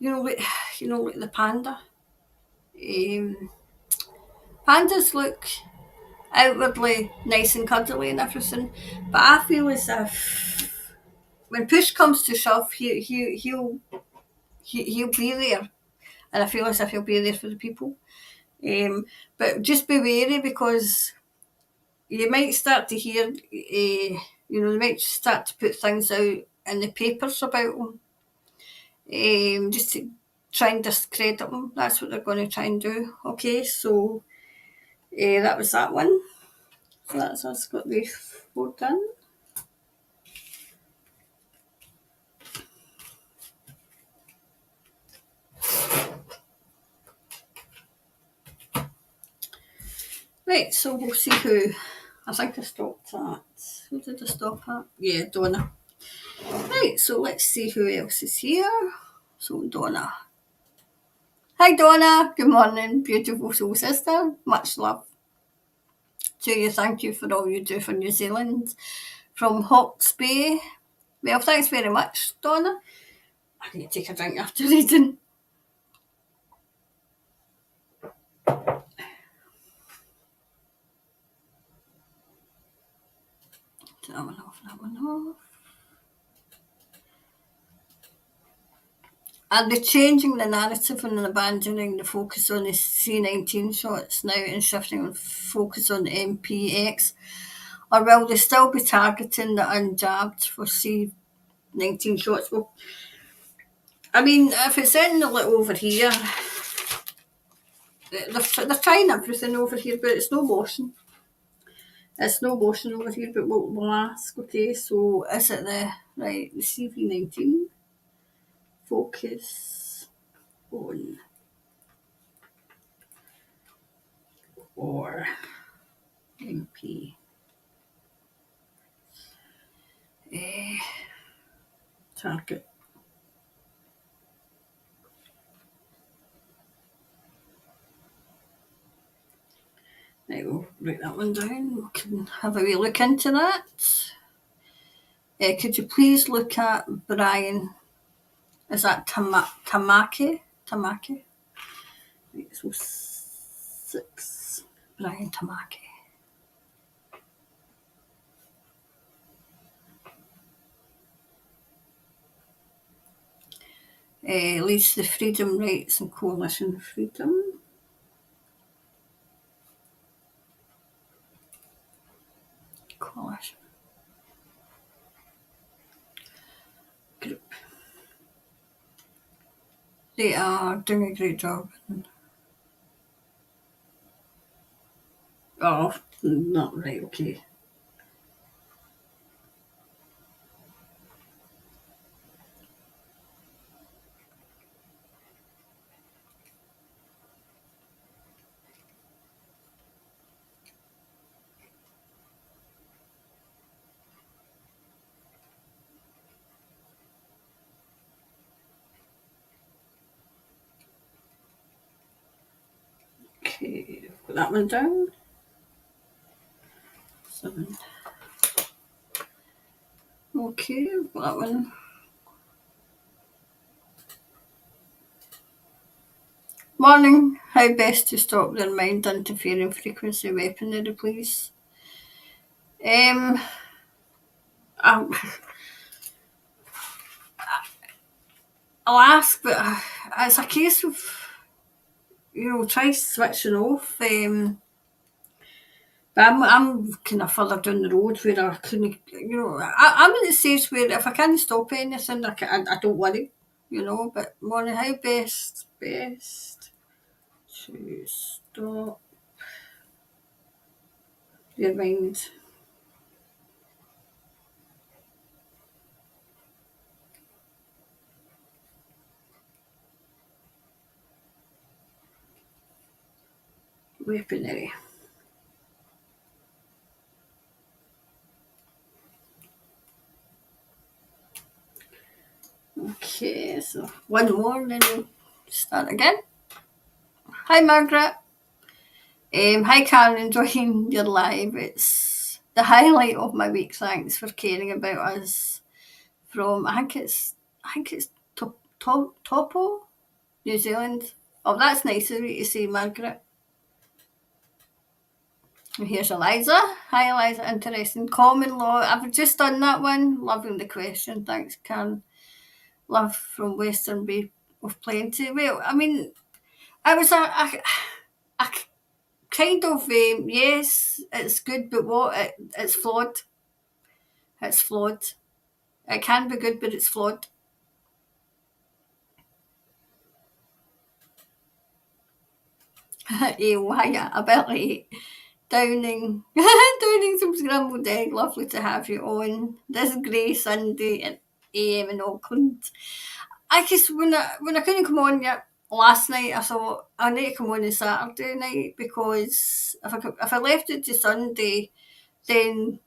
A: Like the panda. Pandas look outwardly nice and cuddly and everything, but I feel as if when push comes to shove, he'll be there, and I feel as if he'll be there for the people. But just be wary, because you might start to hear, they might start to put things out in the papers about him, just to try and discredit him. That's what they're going to try and do. Okay, so that was that one. So that's us got the 4 done. Right, so we'll see who. I think I stopped at. Who did I stop at? Yeah, Donna. Right, so let's see who else is here. So Donna. Hi Donna, good morning, beautiful soul sister. Much love to you. Thank you for all you do for New Zealand. From Hawke's Bay. Well, thanks very much, Donna. I need to take a drink after reading. That one off. And they're changing the narrative and abandoning the focus on the C19 shots now and shifting on focus on MPX. Or will they still be targeting the unjabbed for C-19 shots? Well, I mean, if it's in the little over here, they're trying everything over here, but it's no motion. It's no motion over here, but we'll ask. Okay, so is it the CV-19? Focus on or MP target. Right, we'll write that one down. We can have a wee look into that. Could you please look at Brian? Is that Tamaki? Tamaki? Right, so 6. Brian Tamaki. Leads the Freedom Rights and Coalition Freedom. Coalition group. They are doing a great job. Oh, not right, okay. Okay, put that one down. 7. Okay, put that one. Morning. How best to stop their mind interfering frequency weaponry, please? I'll ask, but it's a case of, try switching off. But I'm kind of further down the road where I couldn't, I'm in the stage where if I can't stop anything, I don't worry, but morning, how best to stop your mind weaponry. Okay, so one more, then we'll start again. Hi, Margaret. Hi, Karen. Enjoying your live. It's the highlight of my week. Thanks for caring about us. From I think it's Topo, New Zealand. Oh, that's nice of you to say, Margaret. And here's Eliza. Hi, Eliza. Interesting. Common law. I've just done that one. Loving the question. Thanks, Karen. Love from Western Bay of Plenty. Well, I mean, I was a kind of yes, it's good, but it's flawed. It's flawed. It can be good, but it's flawed. Hiya, a bit late. Downing, downing some scrambled egg. Lovely to have you on this grey Sunday at AM in Auckland. I guess when I couldn't come on yet last night, I thought I need to come on Saturday night because if I left it to Sunday, then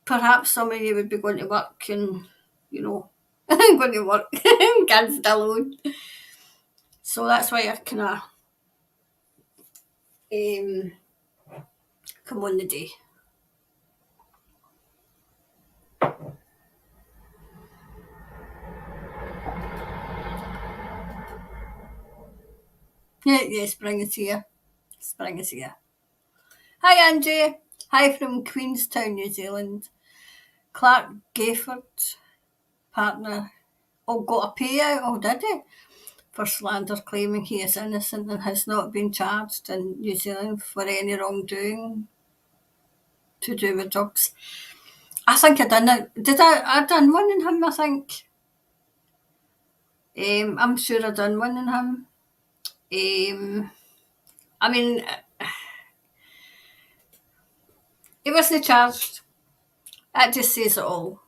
A: perhaps some of you would be going to work and going to work, kids still on. So that's why I kind of come on the day. Yeah, spring is here. Spring is here. Hi, Angie. Hi from Queenstown, New Zealand. Clark Gayford, partner, got a payout. Oh, did he? For slander, claiming he is innocent and has not been charged in New Zealand for any wrongdoing. to do with drugs. I think I done it. I done one in him, I think. I'm sure I done one in him. I mean, he wasn't charged. That just says it all.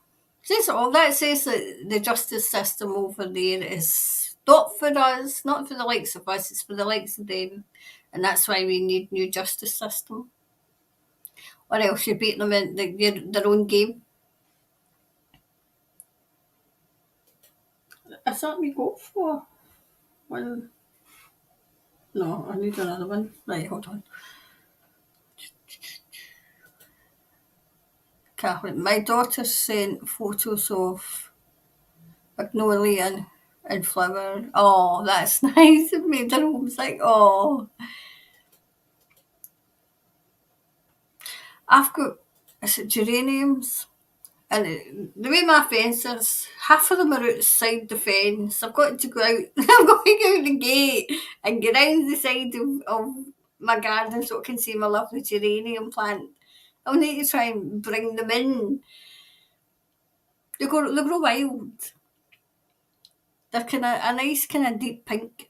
A: Says it all. That says that the justice system over there is not for us, not for the likes of us, it's for the likes of them. And that's why we need new justice system. Or else you beat them in their own game. I thought we go for one. No, I need another one. Right, hold on. Kathleen, my daughter sent photos of magnolia and flower. Oh, that's nice. It made her home's like, oh. I've got, is it geraniums? And the way my fence is, half of them are outside the fence. I've got to go out. I'm going out the gate and get round the side of my garden so I can see my lovely geranium plant. I'll need to try and bring them in. They grow wild. They're kind of a nice kind of deep pink.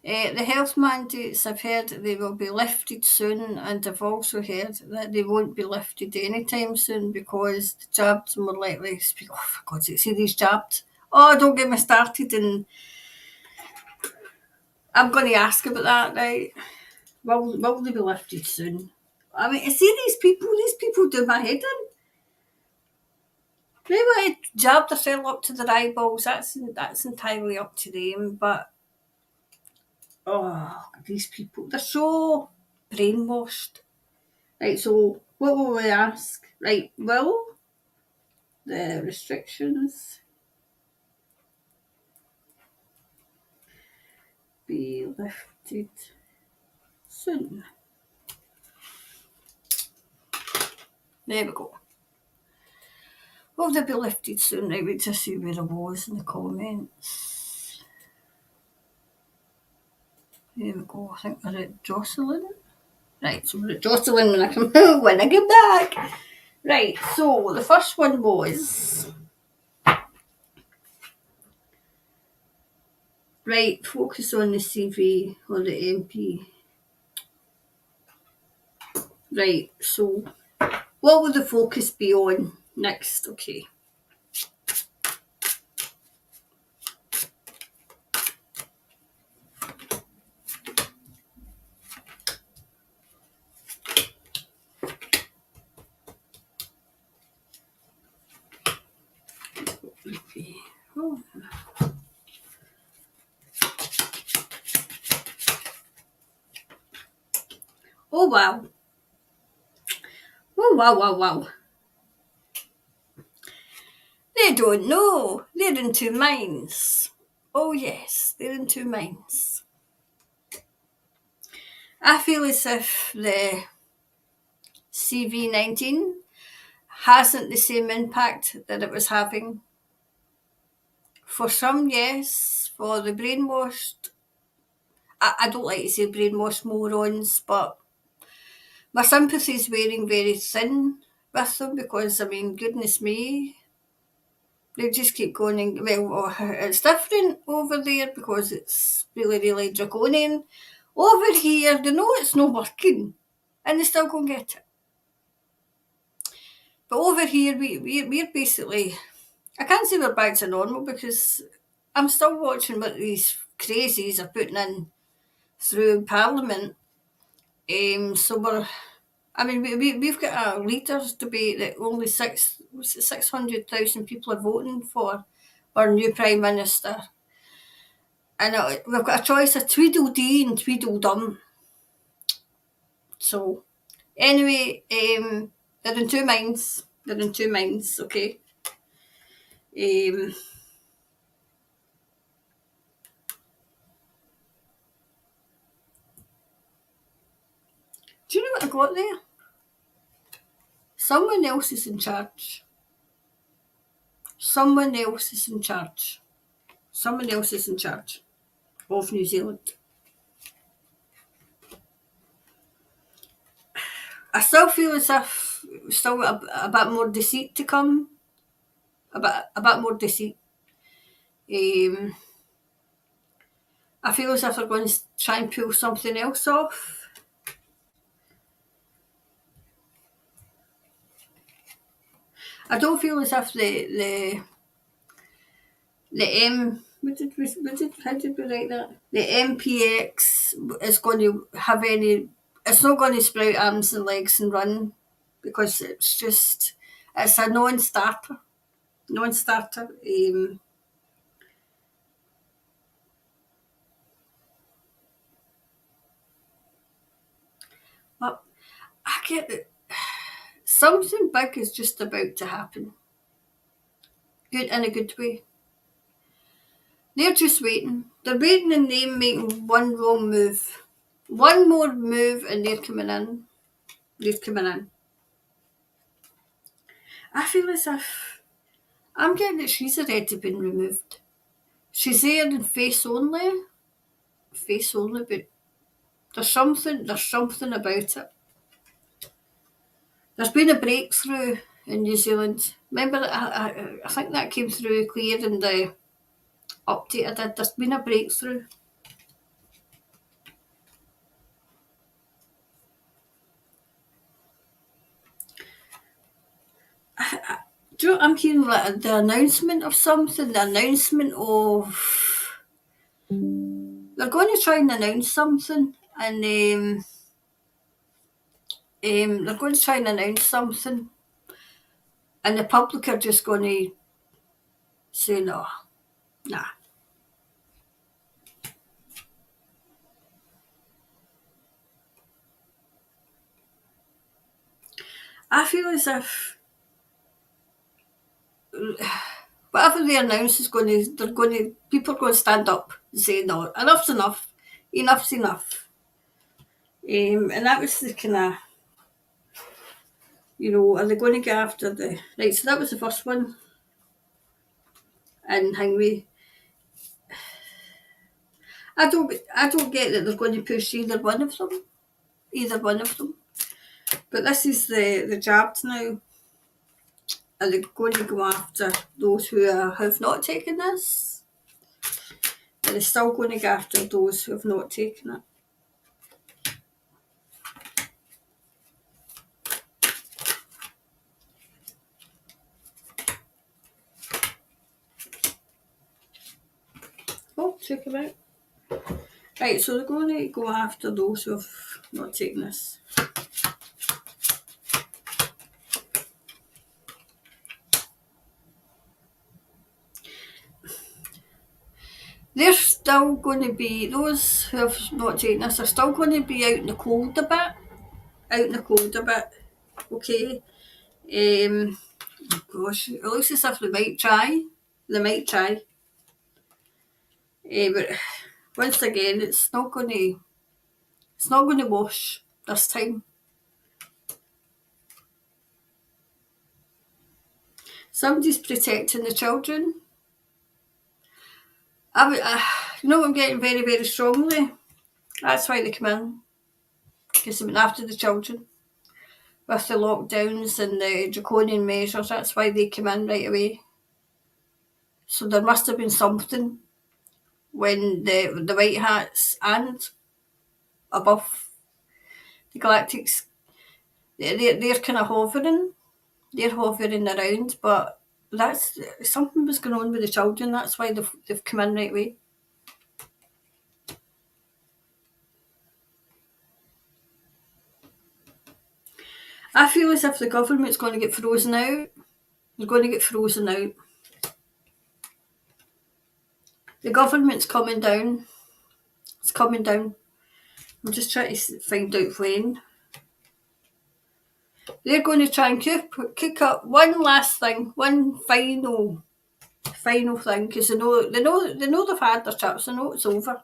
A: The health mandates, I've heard they will be lifted soon, and I've also heard that they won't be lifted anytime soon because the jabs are more likely to speak. Oh, for God's sake, see these jabs. Oh, don't get me started, and I'm going to ask about that, right? Will they be lifted soon? I mean, see these people do my head in. They want to jab themselves up to their eyeballs, that's entirely up to them, but oh, these people, they're so brainwashed. Right, so what will we ask? Right, will the restrictions be lifted soon? There we go. Will they be lifted soon? Right, wait to see where I was in the comments. There we go. I think we're at Jocelyn. Right, so we're at Jocelyn when I get back. Right, so the first one was right, focus on the CV or the MP. Right, so what will the focus be on next? Okay. Oh. Oh wow. Oh wow. They don't know. They're in two minds. Oh yes, they're in two minds. I feel as if the CV19 hasn't the same impact that it was having. For some, yes. For the brainwashed, I don't like to say brainwashed morons, but my sympathy's wearing very thin with them because, I mean, goodness me, they just keep going and, well, it's different over there because it's really draconian. Over here, they know it's not working and they still go and get it. But over here, we're basically, I can't say we're back to normal because I'm still watching what these crazies are putting in through Parliament. So we've got a leaders debate that only 600,000 people are voting for our new Prime Minister. And we've got a choice of Tweedledee and Tweedledum. So, anyway, they're in two minds. Okay. Do you know what I got there? Someone else is in charge. Someone else is in charge of New Zealand. I still feel as if still a bit more deceit to come, a bit more deceit. Um, I feel as if they're going to try and pull something else off. I don't feel as if the how did we write that? The MPX is going to have any. It's not going to sprout arms and legs and run because it's a non-starter. Non-starter. But I get it. Something big is just about to happen. Good in a good way. They're just waiting. They're waiting and them making one wrong move. One more move and they're coming in. They're coming in. I feel as if I'm getting that she's already been removed. She's there in face only, but there's something about it. There's been a breakthrough in New Zealand. Remember, I think that came through clear in the update I did. There's been a breakthrough. Do you know, I'm hearing like the announcement of something, the announcement of they're going to try and announce something, and they're going to try and announce something, and the public are just going to say no, nah. I feel as if whatever they announce is going to, people are going to stand up and say no, enough's enough, enough's enough. And that was the kind of, are they going to go after the right? So that was the first one, and Hangway. I don't get that they're going to push either one of them. Either one of them. But this is the jabs now. Are they going to go after those who have not taken this? Are they still going to go after those who have not taken it? Oh, check them out. Right, so they're going to go after those who have not taken this. They're still going to be, those who have not taken this are still going to be out in the cold a bit. Out in the cold a bit. Okay. Gosh, it looks as if they might try. They might try. But once again, it's not going to wash this time. Somebody's protecting the children. I'm getting very, very strongly. That's why they come in. Because they went after the children. With the lockdowns and the draconian measures, that's why they came in right away. So there must have been something when the White Hats and above the Galactics, they're kind of hovering. They're hovering around, but that's something was going on with the children. That's why they've come in right away. I feel as if the government's going to get frozen out. They're going to get frozen out. The government's coming down. It's coming down. I'm just trying to find out when. They're going to try and cook up one last thing, one final thing, because they know they've had their chips. They know it's over.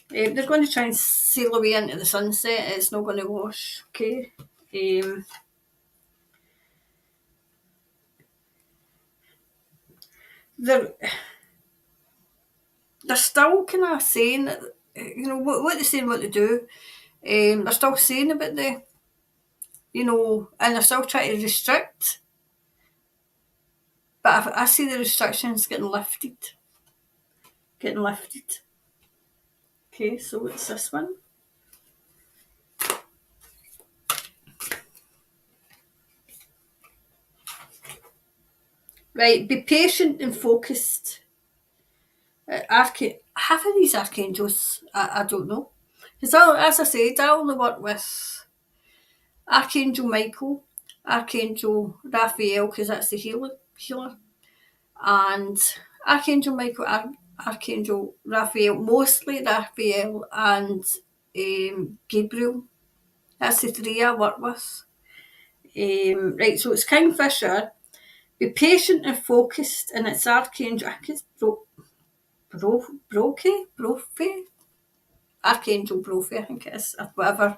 A: They're going to try and sail away into the sunset. It's not going to wash. Okay. They're still kind of saying, what they're saying, what they do. They're still saying about and they're still trying to restrict. But I see the restrictions getting lifted. Okay, so what's this one? Right, be patient and focused. Half of these archangels, I don't know. Because as I said, I only work with Archangel Michael, Archangel Raphael, because that's the healer, and Archangel Michael, Archangel Raphael, mostly Raphael and Gabriel. That's the three I work with. Right, so it's Kingfisher. Be patient and focused, and it's Archangel. I think it's Brophy, Archangel Brophy, I think it is, or whatever.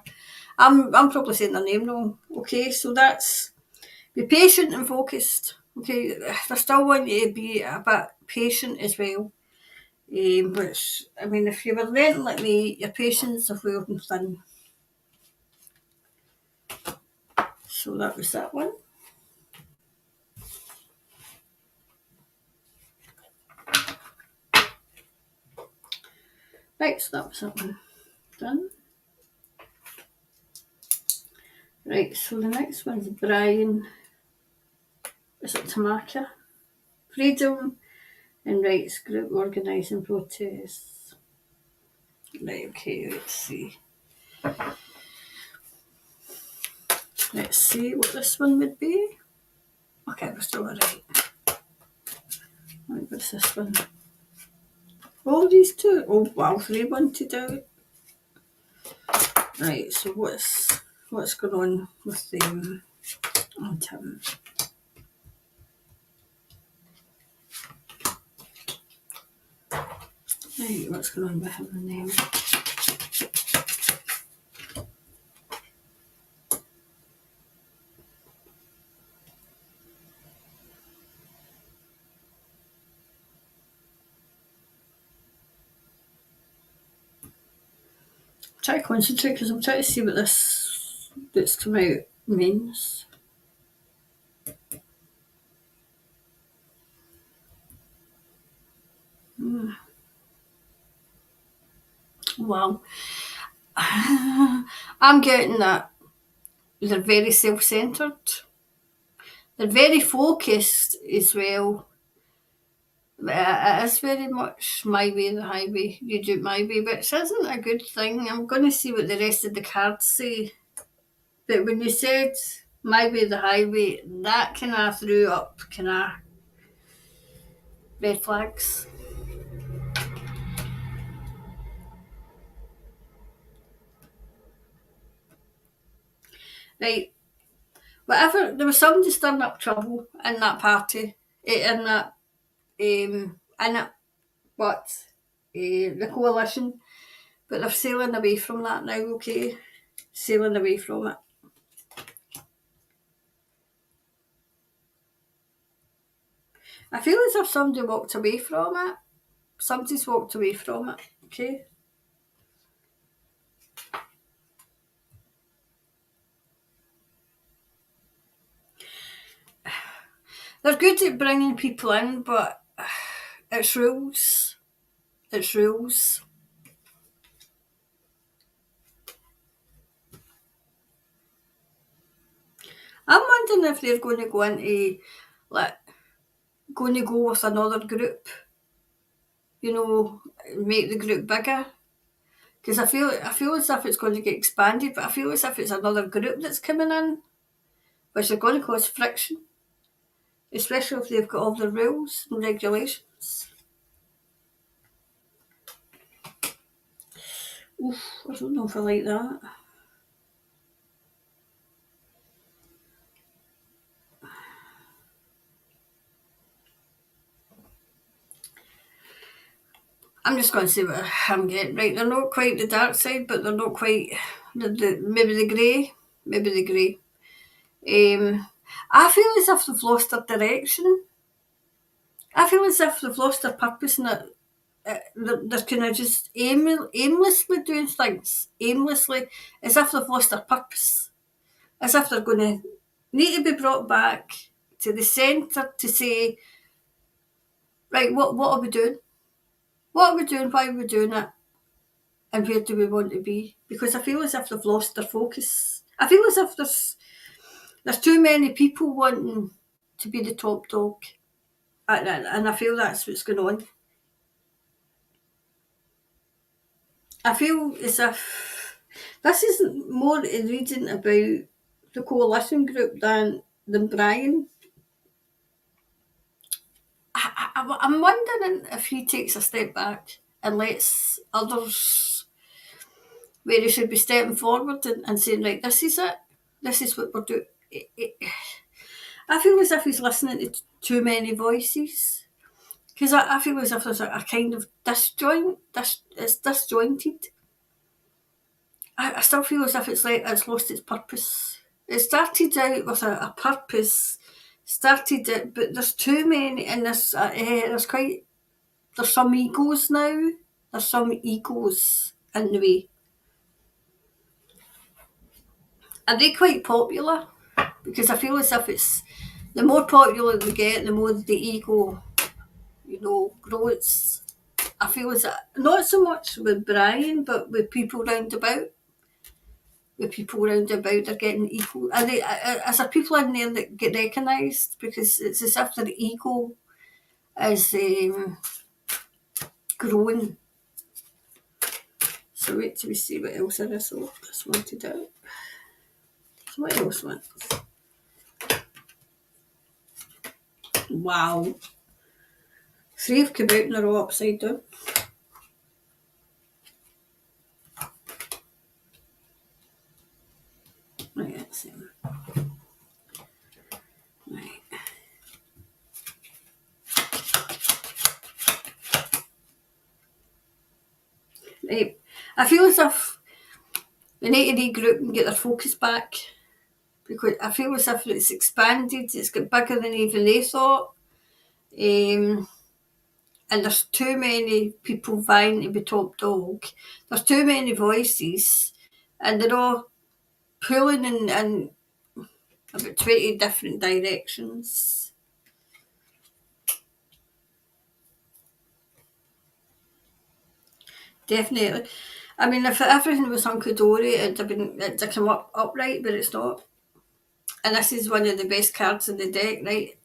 A: I'm probably saying their name wrong. Okay, so that's be patient and focused. Okay, I still want you to be a bit patient as well. Which, I mean, if you were renting like me, your patience of wearing thin. So that was that one. Right, so that was that one done. Right, so the next one's Brian. Is it Tamaka? Freedom and Rights Group organising protests. Right, okay, let's see. Let's see what this one would be. Okay, we're still alright. Right, what's this one? Oh, these two. Oh, wow, 3 wanted out. Right, so what's going on with them and him? Right, what's going on with him and them? Try to concentrate because I'm trying to see what this that's come out means. Well, I'm getting that they're very self-centred. They're very focused as well. It is very much my way, the highway. You do it my way, which isn't a good thing. I'm going to see what the rest of the cards say. But when you said my way, the highway, that kind of threw up kind of red flags. Right, whatever, there was somebody stirring up trouble in that party, in that, the coalition, but they're sailing away from that now, okay? Sailing away from it. I feel as if somebody walked away from it. Somebody's walked away from it, okay? They're good at bringing people in, but it's rules. It's rules. I'm wondering if they're going to go into, like, going to go with another group, make the group bigger. Because I feel as if it's going to get expanded, but I feel as if it's another group that's coming in, which is going to cause friction, especially if they've got all the rules and regulations. Oof, I don't know if I like that. I'm just going to say what I'm getting. Right, they're not quite the dark side, but they're not quite maybe the grey. Maybe the grey. I feel as if they've lost their direction. I feel as if they've lost their purpose and they're kind of just aimlessly doing things. Aimlessly, as if they've lost their purpose. as if they're going to need to be brought back to the centre to say, right, what are we doing? What are we doing? Why are we doing it? And where do we want to be? Because I feel as if they've lost their focus. I feel as if there's too many people wanting to be the top dog. And I feel that's what's going on. I feel as if this isn't more reading about the coalition group than Brian. I'm wondering if he takes a step back and lets others, where he should be stepping forward and saying, right, this is it. This is what we're doing. I feel as if he's listening to too many voices. Because I feel as if there's a kind of it's disjointed. I still feel as if it's like it's lost its purpose. It started out with a purpose, started it, but there's too many, and there's some egos now. There's some egos in the way. Are they quite popular? Because I feel as if it's the more popular they get, the more the ego, grows. I feel as if not so much with Brian, but with people round about. They're getting equal. Is there people in there that get recognised? Because it's as if their ego is growing. So wait till we see what else there is. So just wanted out. So what else wants? Wow. 3 have come out and they're all upside down. Right, let's see. Right. Right. I feel as if they need to regroup and get their focus back. Because I feel as if it's expanded, it's got bigger than even they thought. And there's too many people vying to be top dog. There's too many voices, and they're all pulling in about 20 different directions. Definitely. I mean, if everything was hunky-dory, it'd come up upright, but it's not. And this is one of the best cards in the deck, right?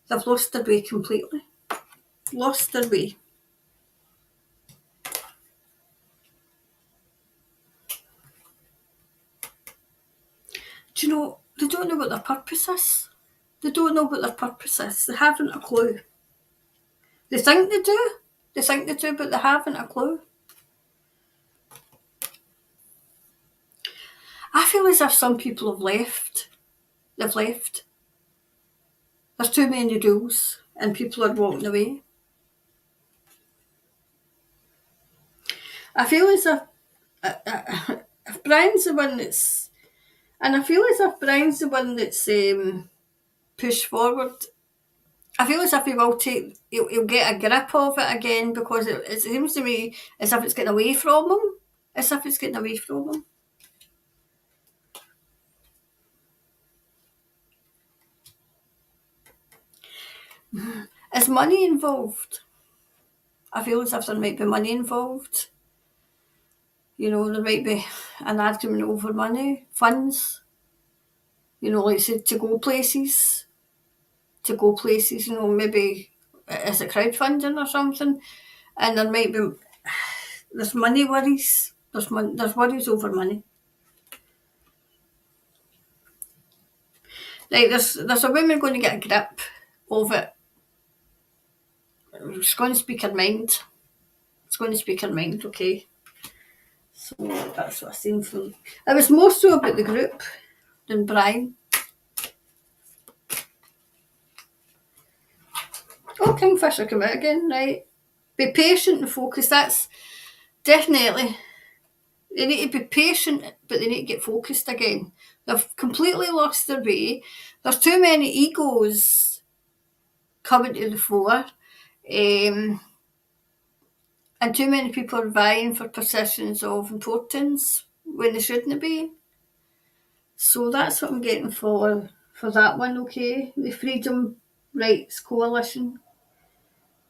A: They've lost their way completely. Lost their way. Do you know, they don't know what their purpose is. They don't know what their purpose is. They haven't a clue. They think they do. But they haven't a clue. I feel as if some people have left. They've left. There's too many rules and people are walking away. I feel as if Brian's the one that's... And I feel as if Brian's the one that's pushed forward. I feel as if he'll get a grip of it again, because it seems to me as if it's getting away from him. As if it's getting away from him. Is money involved? I feel as if there might be money involved. There might be an argument over money, funds. Like I said, to go places, maybe is it crowdfunding or something? And there might be, there's money worries. There's worries over money. Like there's a woman going to get a grip of it. It's going to speak her mind. Okay. So that's what I seen from... It was more so about the group than Brian. Oh, Kingfisher come out again, right? Be patient and focused. That's definitely... They need to be patient, but they need to get focused again. They've completely lost their way. There's too many egos coming to the fore. And too many people are vying for positions of importance when they shouldn't be. So that's what I'm getting for that one, okay? The Freedom Rights Coalition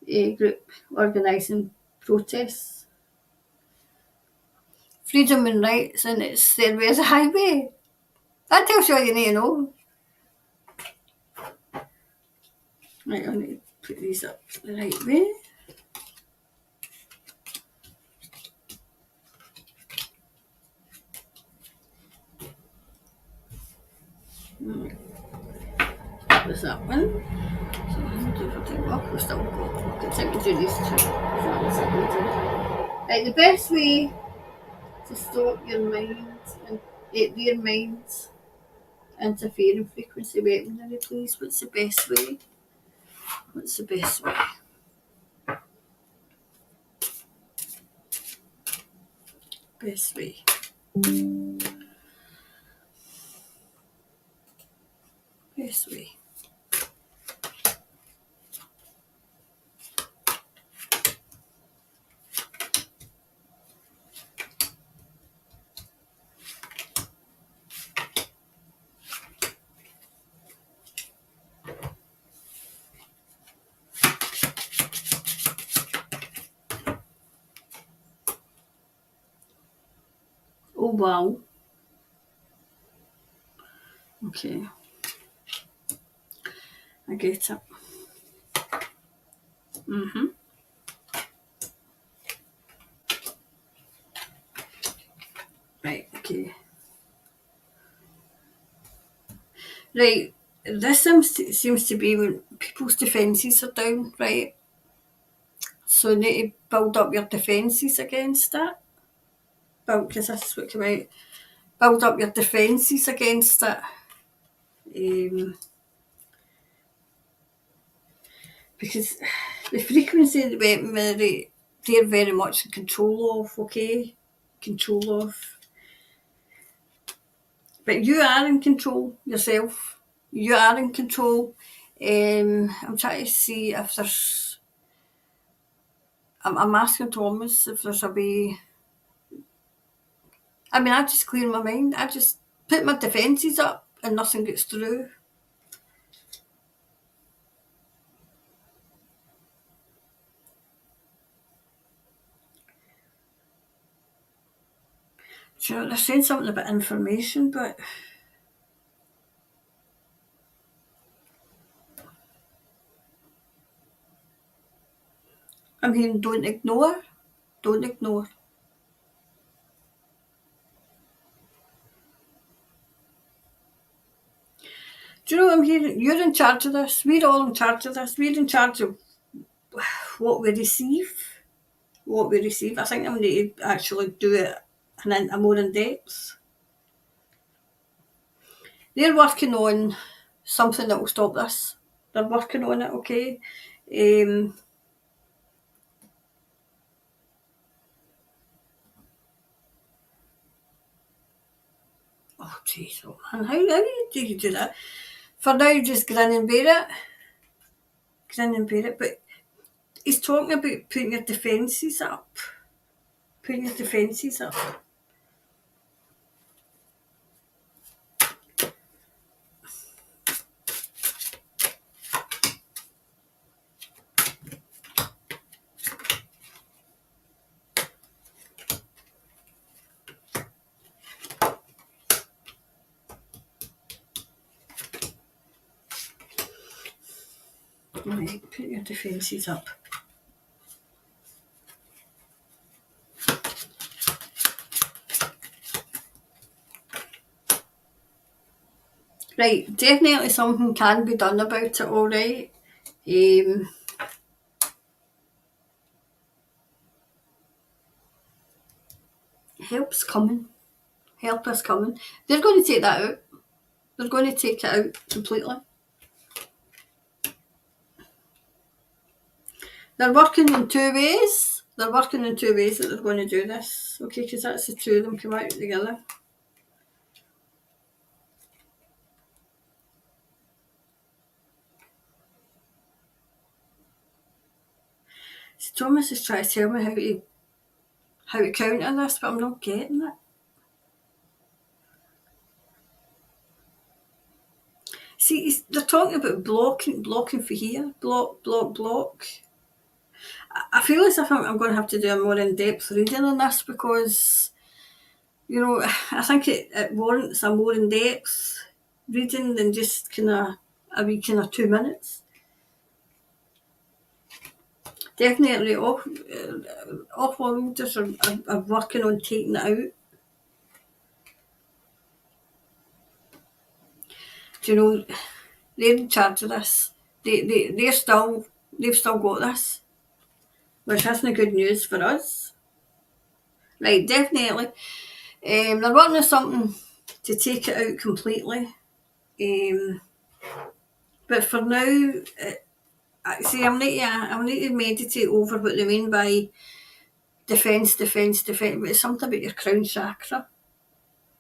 A: group organising protests. Freedom and rights, and it's there where's the highway. That tells you all you need to know. Right, I need to put these up the right way. There's that one. So I'm do everything. Oh, we're still got. Continue to do these two. So that's what we do. Right, the best way to stop your mind and their minds interfering frequency weaponry, please. What's the best way? What's the best way? Best way. Best way. Oh wow. Okay. I get it. Mm-hmm. Right, okay. Right, this seems to be when people's defences are down, right? So you need to build up your defences against it. Because this is what came out. Build up your defences against it. Because the frequency of the weaponry, they're very much in control of, okay? Control of. But you are in control yourself. You are in control. I'm trying to see if there's. I'm asking Thomas if there's a way. I mean, I just clear my mind. I just put my defences up and nothing gets through. Do you know, they're saying something about information, but I'm hearing don't ignore. Don't ignore. Do you know what I'm hearing? You're in charge of this. We're all in charge of this. We're in charge of what we receive. What we receive. I think I'm need to actually do it a more in depth. They're working on something that will stop this. They're working on it, okay? Oh, jeez, oh man, how do you do that? For now, just grin and bear it. Grin and bear it. But he's talking about putting your defences up. Putting your defences up. Right, put your defences up. Right, definitely something can be done about it, alright. Help's coming. Help is coming. They're going to take that out. They're going to take it out completely. They're working in two ways. They're working in two ways that they're going to do this. Okay, because that's the two of them come out together. So Thomas is trying to tell me how to counter this, but I'm not getting it. See, they're talking about blocking for here. Block. I feel as if I'm going to have to do a more in-depth reading on this because, I think it warrants a more in-depth reading than just kind of a wee kind of 2 minutes. Definitely offloaders are working on taking it out. They're in charge of this. They've still got this, which isn't good news for us. Right, definitely. They're working on something to take it out completely. But for now, I'll need to meditate over what they mean by defence. But it's something about your crown chakra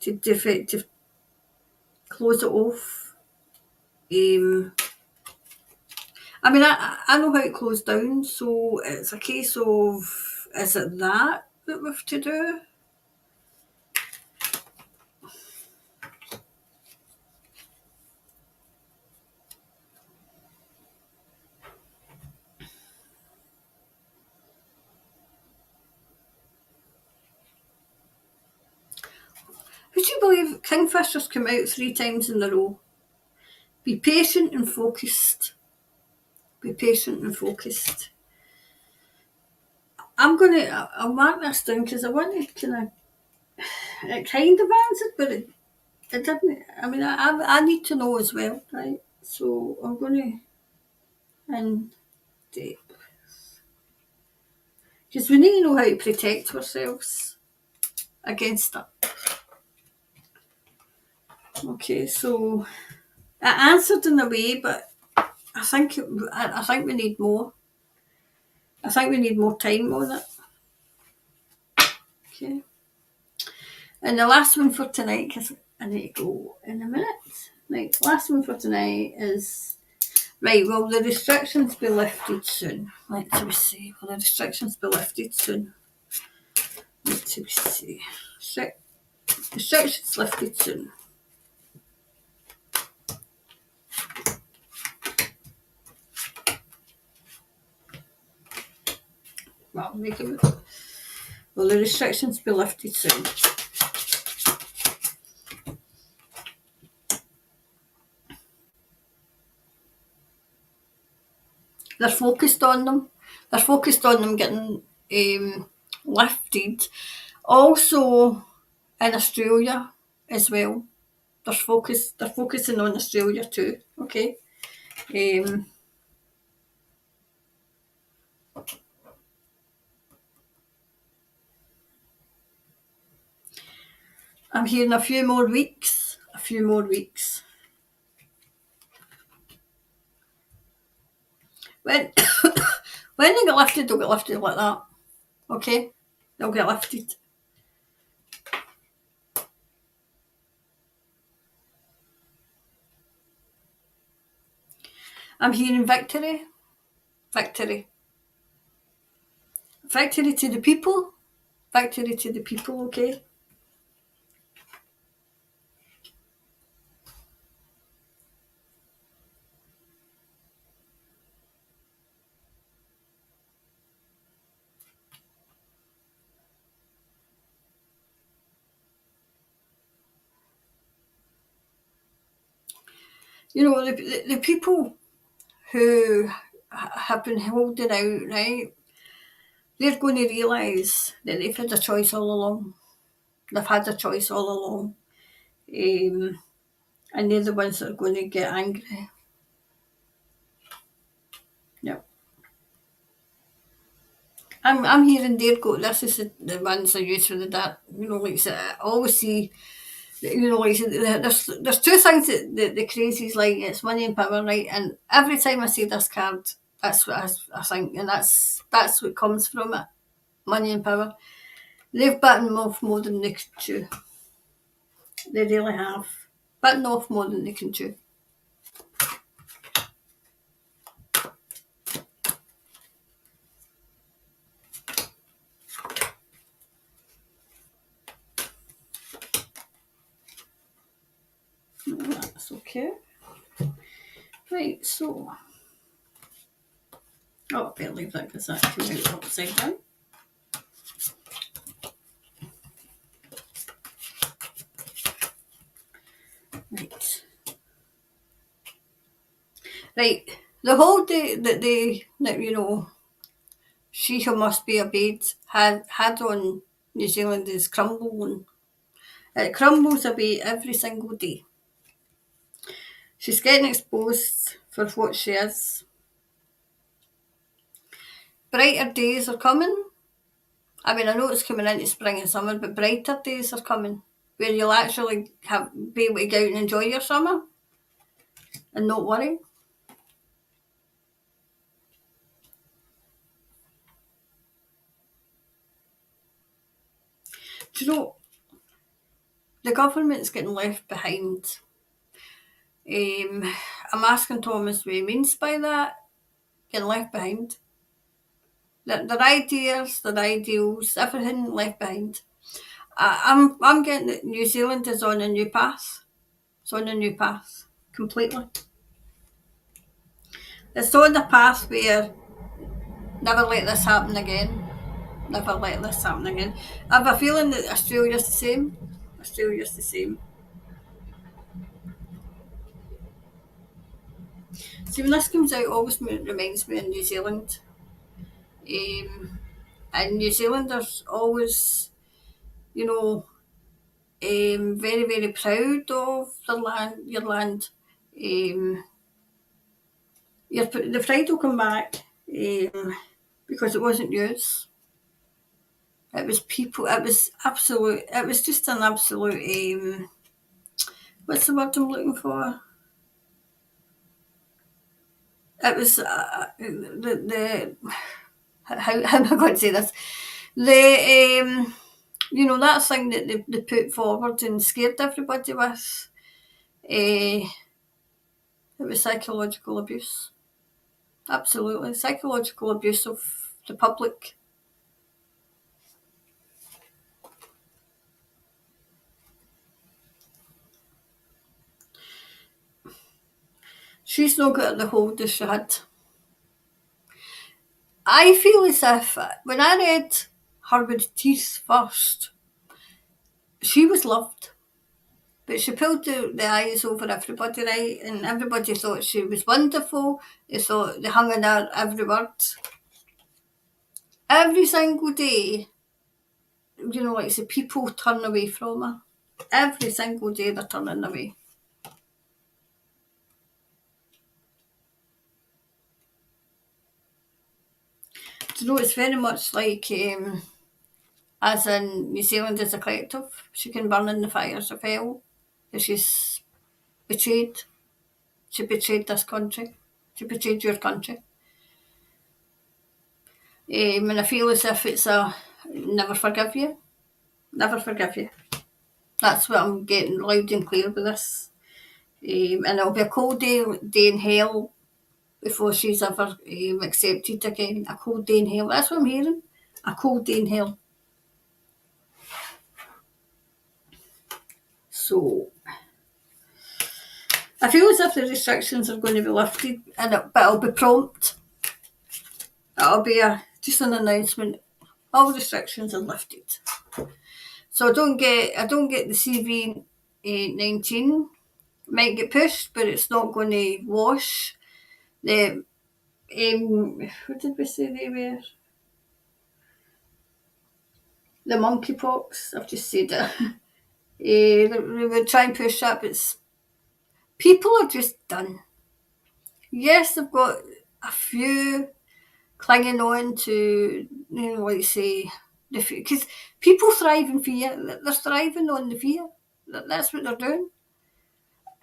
A: to close it off. I know how it closed down, so it's a case of, is it that we have to do? Would you believe Kingfishers come out 3 times in a row? Be patient and focused. Be patient and focused. I'll mark this down because I want to it kind of answered, but it didn't. I need to know as well, right? So I'm going to in depth. Because we need to know how to protect ourselves against it. Okay, so it answered in a way, but I think we need more. I think we need more time on it. Okay. And the last one for tonight, because I need to go in a minute. Right, last one for tonight is, right, will the restrictions be lifted soon? Let's see. Will the restrictions be lifted soon? Let's see. Restrictions lifted soon. Well, make it. Will the restrictions be lifted soon? They're focused on them. They're focused on them getting lifted. Also in Australia as well. They're focusing on Australia too. Okay. I'm hearing a few more weeks. When when they get lifted, they'll get lifted like that. Okay? They'll get lifted. I'm hearing victory. Victory. Victory to the people. Victory to the people, okay? The people who have been holding out, right? They're going to realise that they've had a choice all along. They've had a choice all along. And they're the ones that are going to get angry. Yep. I'm hearing this is the ones I use for the that, like I always see, like there's 2 things that the crazies like, it's money and power, right? And every time I see this card, that's what I think, and that's what comes from it, money and power. They've bitten off more than they can chew. They really have. Bitten off more than they can chew. That's okay. Right, so. Oh, I better leave that because that came out upside down. Right. Right. The whole day that she who must be obeyed had on New Zealand is crumbling. It crumbles away every single day. She's getting exposed for what she is. Brighter days are coming. I mean, I know it's coming into spring and summer, but brighter days are coming where you'll actually be able to go out and enjoy your summer and not worry. Do you know, the government's getting left behind. I'm asking Thomas what he means by that, getting left behind. Their ideas, their ideals, everything left behind. I'm getting that New Zealand is on a new path. It's on a new path, completely. It's on a path where never let this happen again. Never let this happen again. I have a feeling that Australia's the same. Australia's the same. See, when this comes out, it always reminds me of New Zealand. And New Zealanders always, you know, very, very proud of their land, your land. The pride will come back because it wasn't yours. It was people. It was absolute. It was just an absolute. What's the word I'm looking for? It was the how am I going to say this? The that thing that they put forward and scared everybody with. It was psychological abuse. Absolutely, psychological abuse of the public. She's not got the hold that she had. I feel as if when I read Her with Teeth first, she was loved. But she pulled the eyes over everybody, right? And everybody thought she was wonderful. They thought they hung on her every word. Every single day, like I say, people turn away from her. Every single day they're turning away. It's very much like, as in New Zealand as a collective, she can burn in the fires of hell. She's betrayed. She betrayed this country. She betrayed your country. And I feel as if it's a never forgive you. Never forgive you. That's what I'm getting loud and clear with this. And it'll be a cold day in hell before she's ever accepted again. A cold day in hell. That's what I'm hearing. A cold day in hell. So I feel as if the restrictions are going to be lifted, but it'll be prompt. It'll be just an announcement. All restrictions are lifted. So I don't get the CV-19. Might get pushed, but it's not going to wash the. What did we say they were? The monkeypox. I've just said it. They would try and push that, but people are just done. Yes, they've got a few clinging on to, like say, because people thrive in fear. They're thriving on the fear. That's what they're doing.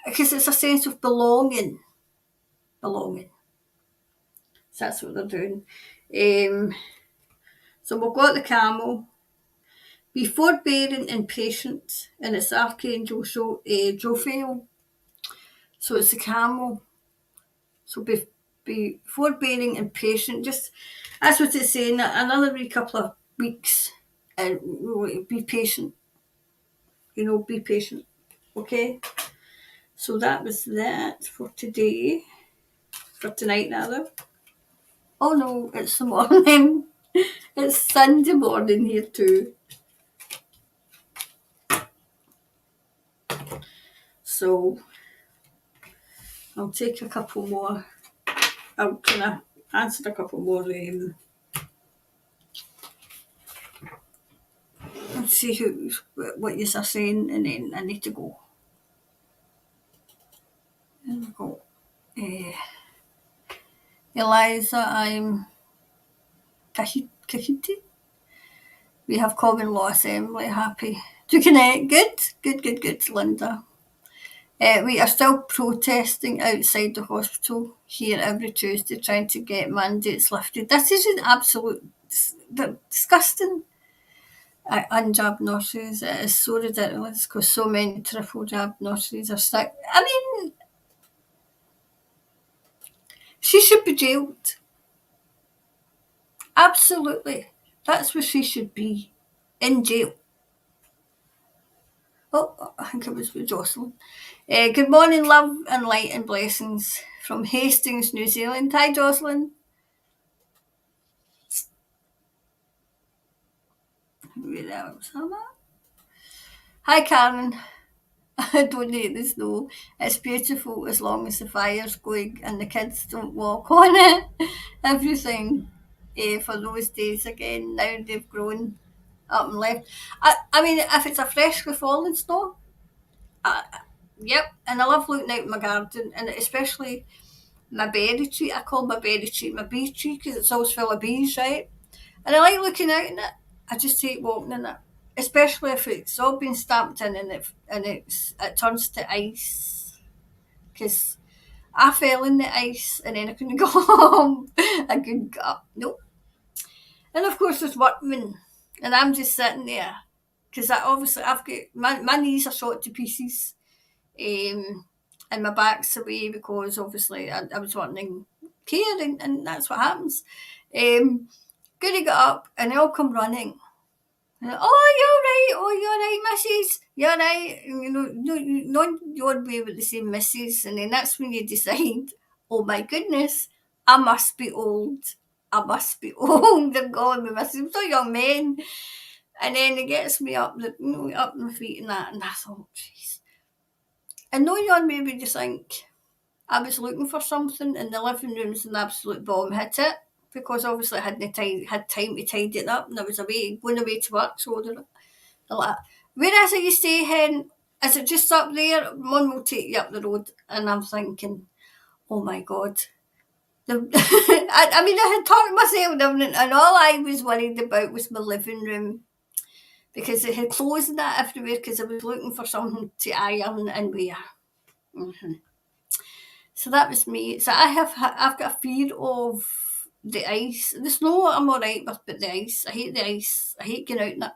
A: Because it's a sense of belonging. Belonging. So that's what they're doing. So we've got the camel. Be forbearing and patient, and it's Archangel Jophiel. So it's the camel. So be forbearing and patient. Just that's what it's saying. Another couple of weeks, and be patient. Be patient. Okay. So that was that for today. For tonight, rather. Oh no, it's the morning. It's Sunday morning here too. So I'll take a couple more. I'll kind of answer a couple more. Let's see what you are saying, and then I need to go. There we go. Eliza, I'm Kahiti. We have common law assembly. Happy to connect. Good, Linda. We are still protesting outside the hospital here every Tuesday, trying to get mandates lifted. This is an absolute disgusting. Unjabbed nurses, it is so ridiculous because so many triple jab nurses are sick. I mean, she should be jailed. Absolutely. That's where she should be. In jail. Oh, I think it was with Jocelyn. Good morning, love and light and blessings from Hastings, New Zealand. Hi, Jocelyn. Where else am I? Hi, Karen. I don't hate the snow. It's beautiful as long as the fire's going and the kids don't walk on it. Everything for those days again. Now they've grown up and left. I mean, if it's a freshly fallen snow, yep. And I love looking out in my garden, and especially my berry tree. I call my berry tree my bee tree because it's always full of bees, right? And I like looking out in it. I just hate walking in it, especially if it's all been stamped in and it turns to ice. Because I fell in the ice and then I couldn't go home. I couldn't get up. Nope. And of course there's workmen, and I'm just sitting there because I've got my knees are shot to pieces, and my back's away because obviously I was wanting care, and that's what happens. Going to get up and they all come running. And, oh, you're right. Oh, you're right, Mrs. You're right. You know, no, you won't be able to say Mrs. And then that's when you decide, oh my goodness, I must be old. I must be old. They're calling me Mrs. I'm so young men. And then it gets me up up my feet and that. And I thought, jeez. And no, you maybe just think, I was looking for something in the living room's an absolute bomb hit it. Because obviously I hadn't had time to tidy it up and I was going away to work, so they're like, where is it you stay, hen? Is it just up there? Mum will take you up the road. And I'm thinking, oh my God. I mean, I had talked myself down and all I was worried about was my living room because it had clothes and that everywhere because I was looking for something to iron and wear. Mm-hmm. So that was me. So I've got a fear of the ice. The snow I'm alright with, but the ice. I hate the ice. I hate getting out in it.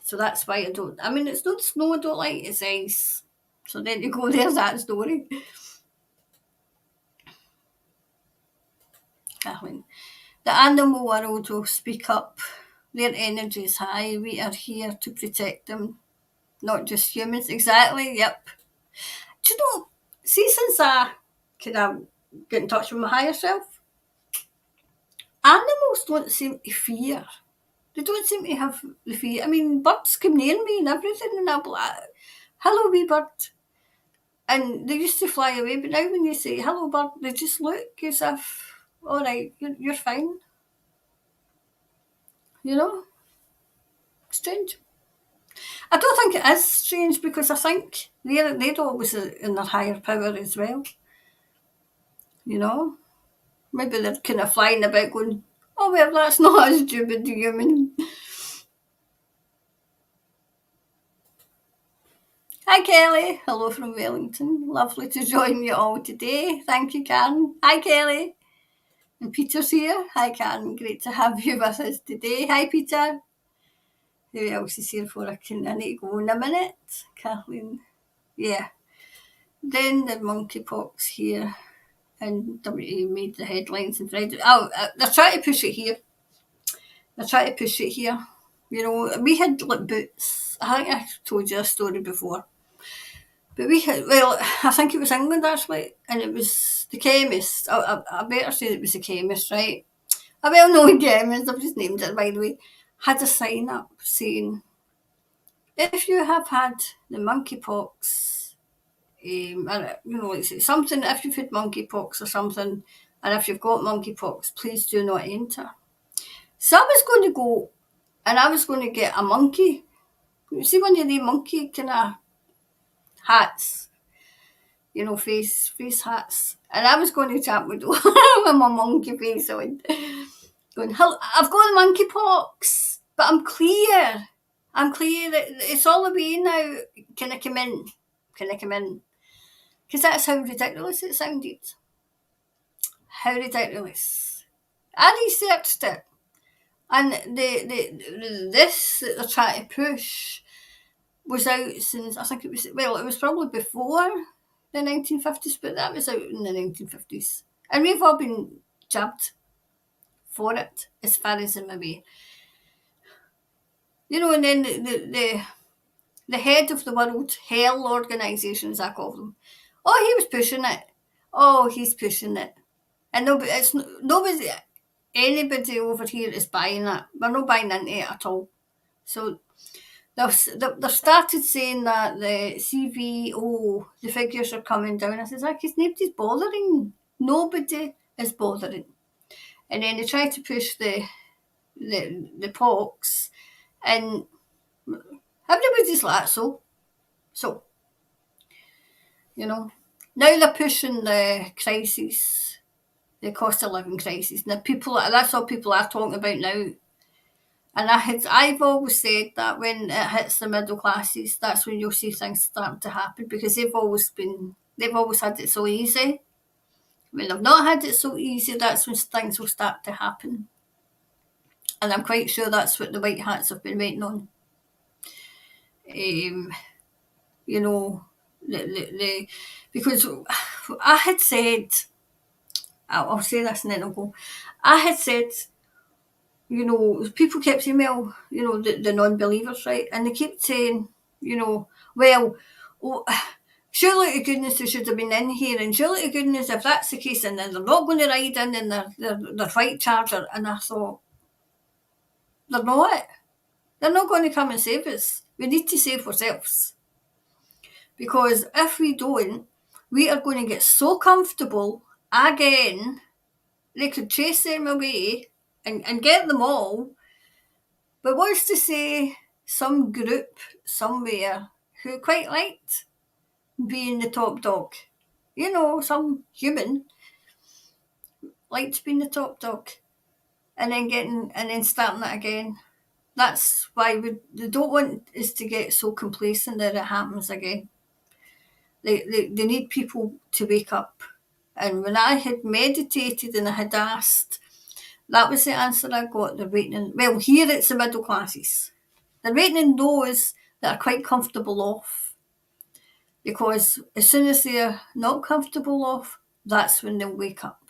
A: So that's why I don't. I mean, it's not snow I don't like, it's ice. So then you go, there's that story. Kathleen. The animal world will speak up. Their energy is high. We are here to protect them, not just humans. Exactly, yep. Do you know, see, since I kind of get in touch with my higher self, animals don't seem to fear. They don't seem to have the fear. I mean, birds come near me and everything, and I'll be like, hello, wee bird. And they used to fly away, but now when you say hello, bird, they just look as if, all right, you're fine. You know? Strange. I don't think it is strange because I think they're always in their higher power as well. You know? Maybe they're kind of flying about going, oh, well, that's not as stupid to human. Hi, Kelly. Hello from Wellington. Lovely to join you all today. Thank you, Karen. Hi, Kelly. And Peter's here. Hi, Karen. Great to have you with us today. Hi, Peter. Who else is here for? I need to go in a minute. Kathleen. Yeah. Then the monkeypox here. And WA made the headlines on Friday. Oh, they're trying to push it here. You know, we had like boots. I think I told you a story before. But we had, well, I think it was England actually, and it was the chemist, I better say it was the chemist, right? A well-known chemist, I've just named it by the way, had a sign up saying, if you have had the monkeypox, like something, if you've had monkeypox or something, and if you've got monkeypox, please do not enter. So I was going to go and I was going to get a monkey. You see one of the monkey kind of hats, face hats. And I was going to tap my door with my monkey face on. Going, hello, I've got the monkeypox, but I'm clear. It's all away now. Can I come in? Because that's how ridiculous it sounded. How ridiculous. I researched it. And this that they're trying to push was out since, I think it was probably before the 1950s, but that was out in the 1950s. And we've all been jabbed for it, as far as I'm aware. And then the head of the World Health Organization, as I call them, he was pushing it. Oh, he's pushing it. And anybody over here is buying it. We're not buying into it at all. So they've started saying that the CVO, the figures are coming down. I says, because nobody's bothering. Nobody is bothering. And then they try to push the pox, and everybody's like, so. Now they're pushing the crisis, the cost of living crisis. And that's all people are talking about now. And I've always said that when it hits the middle classes, that's when you'll see things starting to happen, because they've always had it so easy. When they've not had it so easy, that's when things will start to happen. And I'm quite sure that's what the white hats have been waiting on. Because I had said, I'll say this and then I'll go. I had said, people kept saying, well, the non-believers, right? And they kept saying, surely to goodness they should have been in here, and surely to goodness if that's the case, and then they're not going to ride in their white Charger. And I thought, they're not. They're not going to come and save us. We need to save ourselves. Because if we don't, we are going to get so comfortable again, they could chase them away and get them all. But what's to say some group somewhere who quite liked being the top dog? Some human liked being the top dog. And then starting it again. That's why they don't want us to get so complacent that it happens again. They need people to wake up. And when I had meditated and I had asked, that was the answer I got. They're waiting. Well, here it's the middle classes. They're waiting in those that are quite comfortable off. Because as soon as they're not comfortable off, that's when they'll wake up.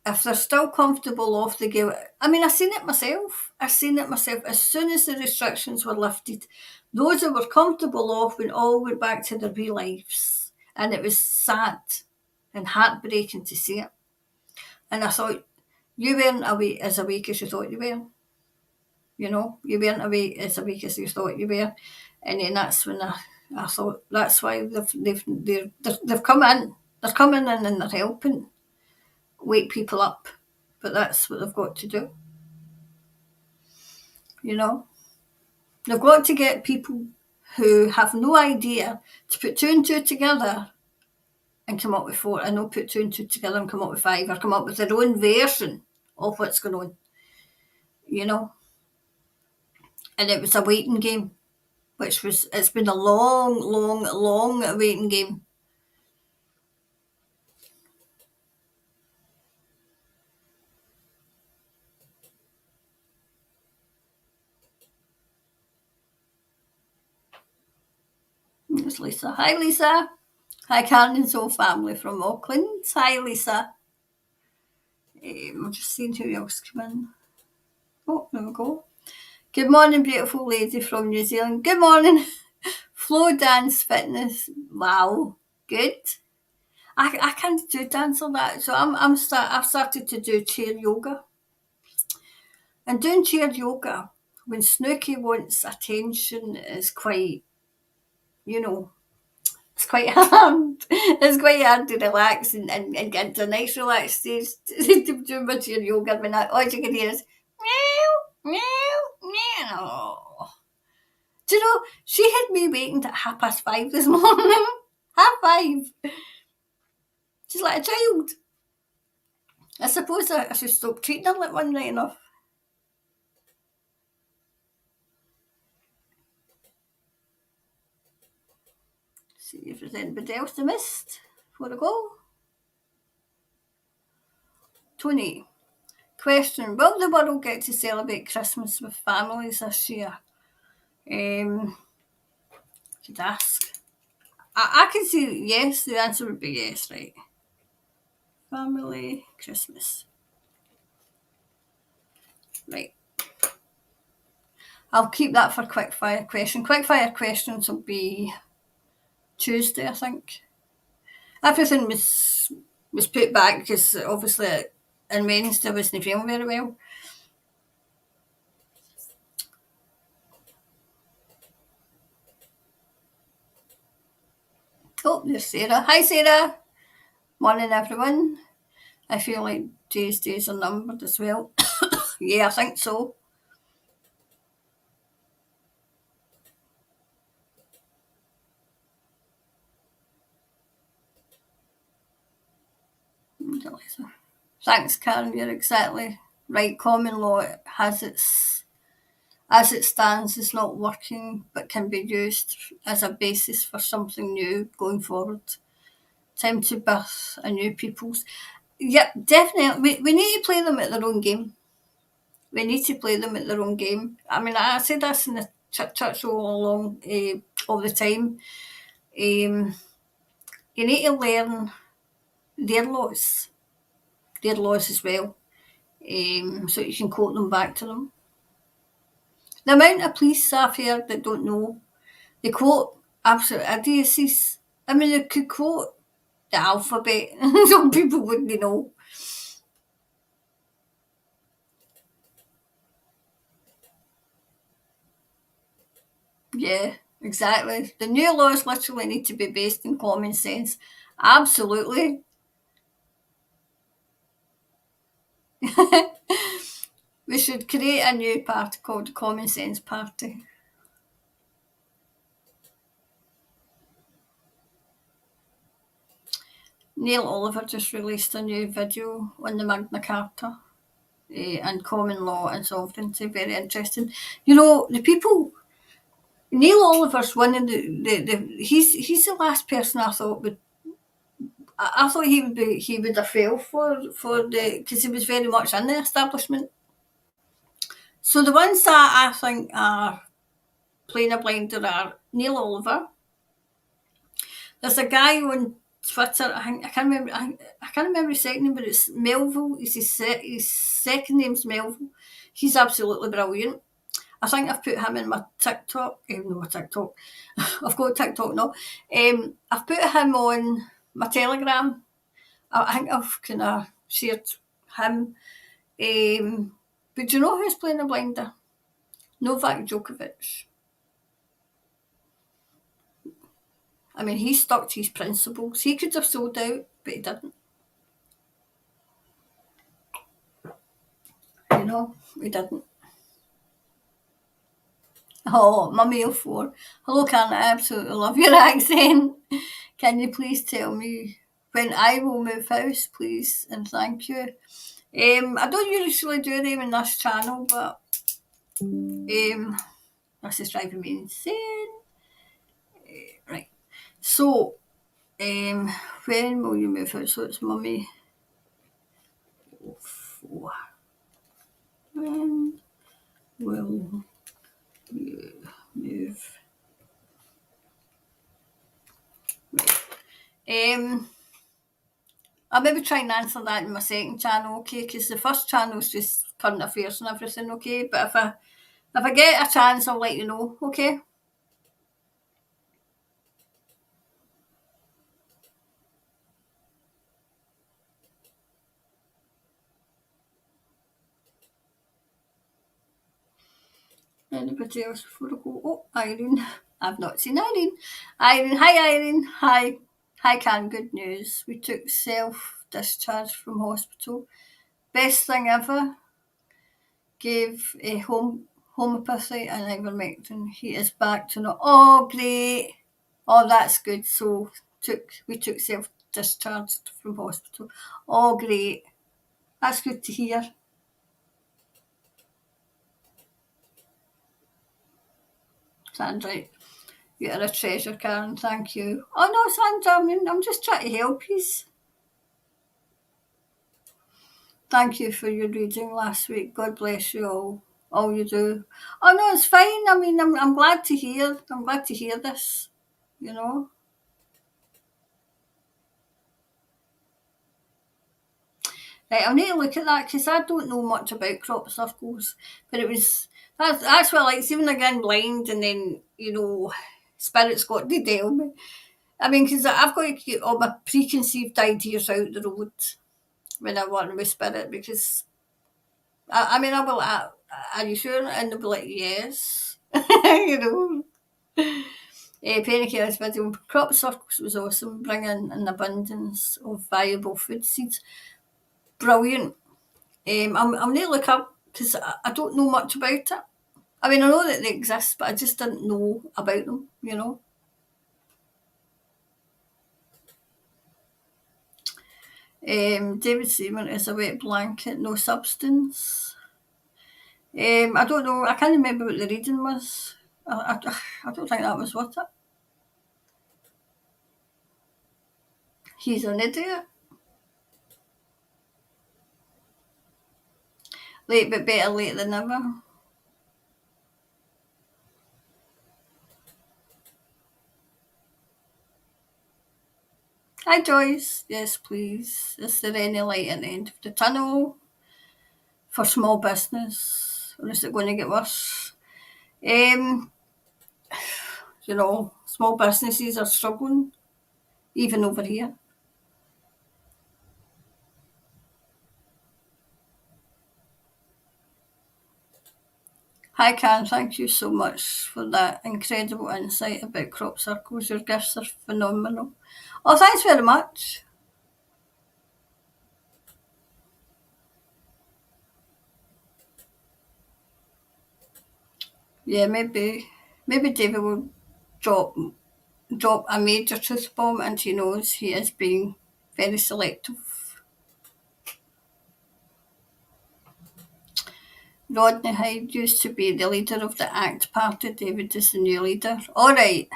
A: If they're still comfortable off, they go. I've seen it myself. As soon as the restrictions were lifted, those that were comfortable off went back to their real lives. And it was sad and heartbreaking to see it. And I thought, you weren't as awake as you thought you were. You weren't as awake as you thought you were. And then that's when I thought, that's why they've come in. They're coming in and they're helping wake people up. But that's what they've got to do. They've got to get people who have no idea to put 2 and 2 together and come up with 4, and not put 2 and 2 together and come up with 5, or come up with their own version of what's going on. And it was a waiting game, it's been a long, long, long waiting game. It's Lisa. Hi, Lisa. Hi, Karen and Soul family from Auckland. Hi, Lisa. I'm just seeing who else come in. Oh, there we go. Good morning, beautiful lady from New Zealand. Good morning. Flow Dance Fitness. Wow, good. I can't do dance or that, so I've started to do chair yoga. And doing chair yoga when Snooky wants attention is quite, you know, it's quite hard. It's quite hard to relax and get into a nice relaxed stage to do my chair yoga when all you can hear is meow, meow, meow. Do you know, she had me waiting at 5:30 this morning. 5:30. She's like a child. I suppose I should stop treating her like one right enough. See if there's anybody else I missed before I go. Tony, question: will the world get to celebrate Christmas with families this year? Could ask. I can see yes. The answer would be yes, right? Family Christmas. Right. I'll keep that for quick fire question. Quick fire questions will be Tuesday, I think. Everything was put back because obviously on Wednesday I wasn't feeling very well. Oh, there's Sarah. Hi, Sarah. Morning, everyone. I feel like Jay's days are numbered as well. Yeah, I think so. Thanks, Karen. You're exactly right. Common law has its, as it stands, is not working, but can be used as a basis for something new going forward. Time to birth a new people's. Yep, definitely. We need to play them at their own game. We need to play them at their own game. I mean, I say this in the church all along, all the time. You need to learn their laws as well, so you can quote them back to them. The amount of police I've heard that don't know, they quote absolute idiocies. I mean, they could quote the alphabet. Some people wouldn't know. Yeah, exactly. The new laws literally need to be based in common sense. Absolutely. We should create a new party called the Common Sense Party. Neil Oliver just released a new video on the Magna Carta, and common law and sovereignty. Very interesting. You know, the people. Neil Oliver's one of he's the last person I thought would. I thought he would have failed for the, because he was very much in the establishment. So the ones that I think are playing a blinder are Neil Oliver. There's a guy on Twitter. I can't remember. I can't remember his second name, but it's Melville. His second name's Melville. He's absolutely brilliant. I think I've put him in my TikTok. No, my TikTok. I've got TikTok now. I've put him on my Telegram. I think I've kind of shared him. But do you know who's playing a blinder? Novak Djokovic. I mean, he stuck to his principles. He could have sold out, but he didn't. You know, he didn't. Oh, my mail for. Hello, Karen. I absolutely love your accent. Can you please tell me when I will move house, please? And thank you. I don't usually do them in this channel, but this is driving me insane. Right. So, when will you move house? So it's mummy. When will you move? Right. I'll maybe try and answer that in my second channel, okay? Because the first channel is just current affairs and everything, okay? But if I get a chance, I'll let you know, okay? Anybody else before I go? Oh, Irene. I've not seen Irene. Irene, hi Irene. Hi. Hi Can, good news. We took self-discharge from hospital. Best thing ever. Gave a homeopathy and ivermectin. He is back to no. Oh, great. Oh, that's good. So we took self-discharged from hospital. Oh, great. That's good to hear. Sandra, you're a treasure, Karen. Thank you. Oh no, Sandra, I'm just trying to help you. Thank you for your reading last week. God bless you all you do. Oh no, it's fine. I mean, I'm glad to hear. I'm glad to hear this. You know. Right, I'll need to look at that because I don't know much about crop circles, but that's what I like. See, when again blind and then spirits got to deal me. I mean, because I've got to get all my preconceived ideas out the road when I want to spirit because I mean I will. Are you sure? And they'll be like, yes. you know. Penny Kelly's video crop circles was awesome, bringing an abundance of valuable food seeds. Brilliant. I'm need to look up because I don't know much about it. I mean, I know that they exist, but I just didn't know about them. David Seaman is a wet blanket, no substance. I don't know. I can't remember what the reading was. I don't think that was what it. He's an idiot. Late but better late than never. Hi Joyce. Yes, please. Is there any light at the end of the tunnel for small business? Or is it going to get worse? Small businesses are struggling, even over here. Hi, Karen. Thank you so much for that incredible insight about crop circles. Your gifts are phenomenal. Oh, thanks very much. Yeah, maybe David will drop a major truth bomb, and he knows he is being very selective. Rodney Hyde used to be the leader of the ACT party. David is the new leader. All right.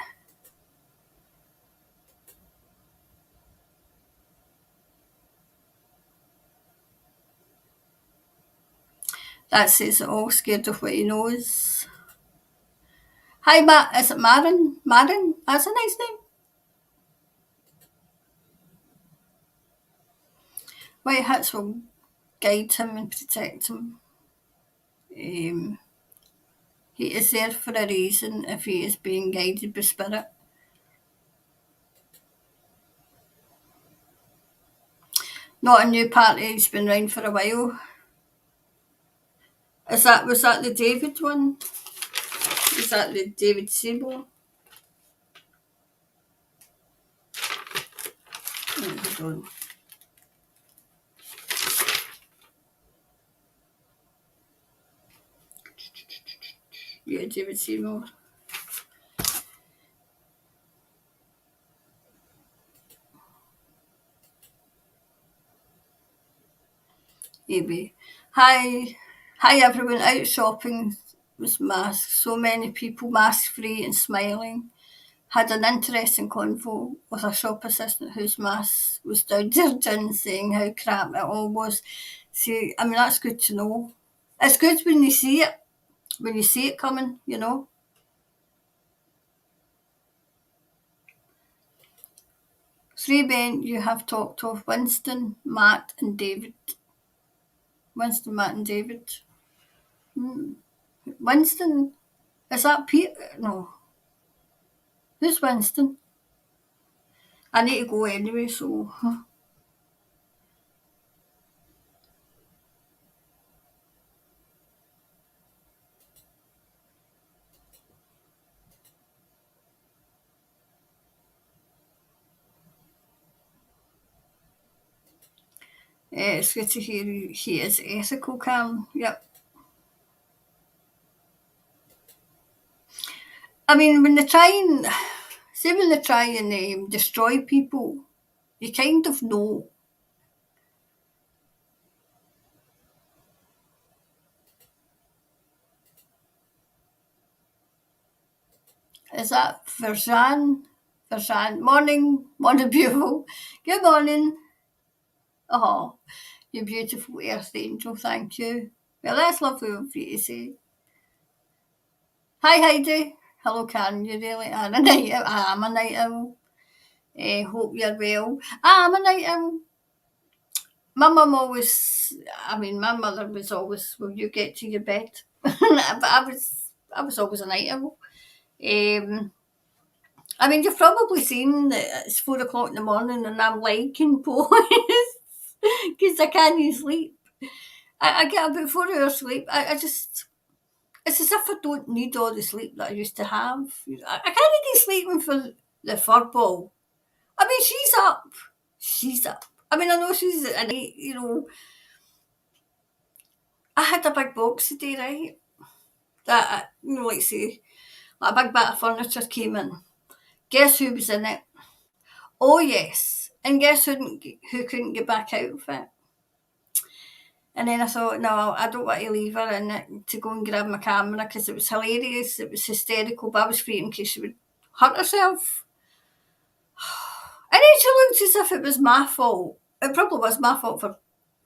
A: That says it all. Scared of what he knows. Hi, Matt. Is it Marin? Marin? That's a nice name. White hats will guide him and protect him. He is there for a reason if he is being guided by spirit. Not a new party, he's been round for a while. Was that the David one? Is that the David Seymour? Hold on. Yeah, David Seymour. Maybe. Hi everyone, out shopping with masks. So many people mask free and smiling. Had an interesting convo with a shop assistant whose mask was down their chin saying how crap it all was. See, I mean, that's good to know. It's good when you see it coming. Three men you have talked of: Winston, Matt, and David. Winston, Matt, and David. Hmm. Winston, is that Peter? No. Who's Winston? I need to go anyway, so. It's good to hear he is ethical, Karen. Yep. I mean, when they try and say when they try and destroy people, you kind of know. Is that Farzan? Farzan. Morning. Morning, beautiful. Good morning. Oh, you beautiful earth angel. Thank you. Well, that's lovely of you to say. Hi, Heidi. Hello, Karen. You really are a night owl. I am a night owl. Hope you're well. I'm a night owl. My mum always, I mean, my mother was always, will you get to your bed? But I was always a night owl. I mean, you've probably seen that it's 4 o'clock in the morning and I'm liking posts because I can't sleep. I get about 4 hours sleep. I just, it's as if I don't need all the sleep that I used to have. I can't be sleeping for the furball. I mean, she's up. She's up. I mean, I know she's at night, I had a big box today, right? That, like say, like a big bit of furniture came in. Guess who was in it? Oh, yes. And guess who couldn't get back out of it? And then I thought, no, I don't want to leave her in it to go and grab my camera because it was hilarious, it was hysterical, but I was frightened in case she would hurt herself. And then she looked as if it was my fault. It probably was my fault for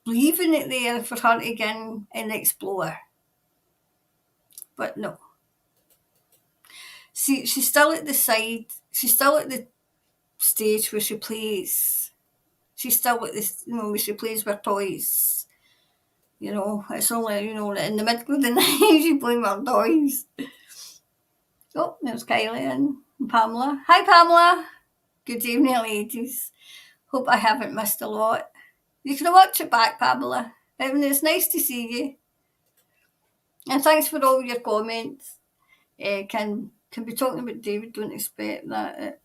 A: leaving it there for her to get in and explore. But no. See, she's still at the side, she's still at the stage where she plays. She's still at this, where she plays with toys. It's only, in the middle of the night she playing with toys. Oh, there's Kylie and Pamela. Hi, Pamela. Good evening, ladies. Hope I haven't missed a lot. You can watch it back, Pamela. It's nice to see you. And thanks for all your comments. Can be talking about David. Don't expect that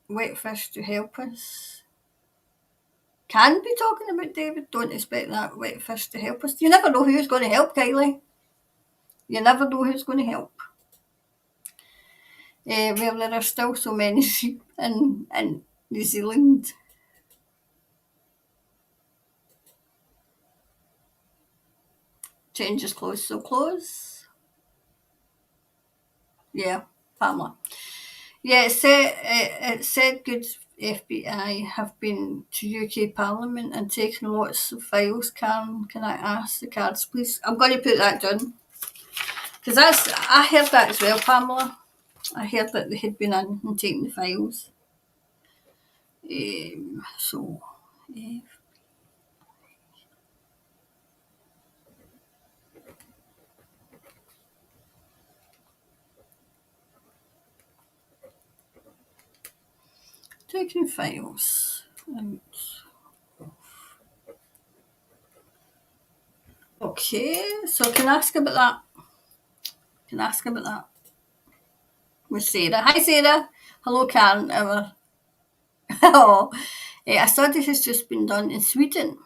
A: wet fish to help us. Can be talking about David. Don't expect that wet fish to help us. You never know who's going to help, Kylie. You never know who's going to help. Well, there are still so many sheep in New Zealand. Changes close, so close. Yeah, Pamela. Yeah, it said good FBI have been to UK Parliament and taken lots of files. Can I ask the cards, please? I'm going to put that down because I heard that as well, Pamela. I heard that they had been in and taken the files. So, taking files. Okay, so can I ask about that? With Sarah. Hi, Sarah. Hello, Karen. A study has just been done in Sweden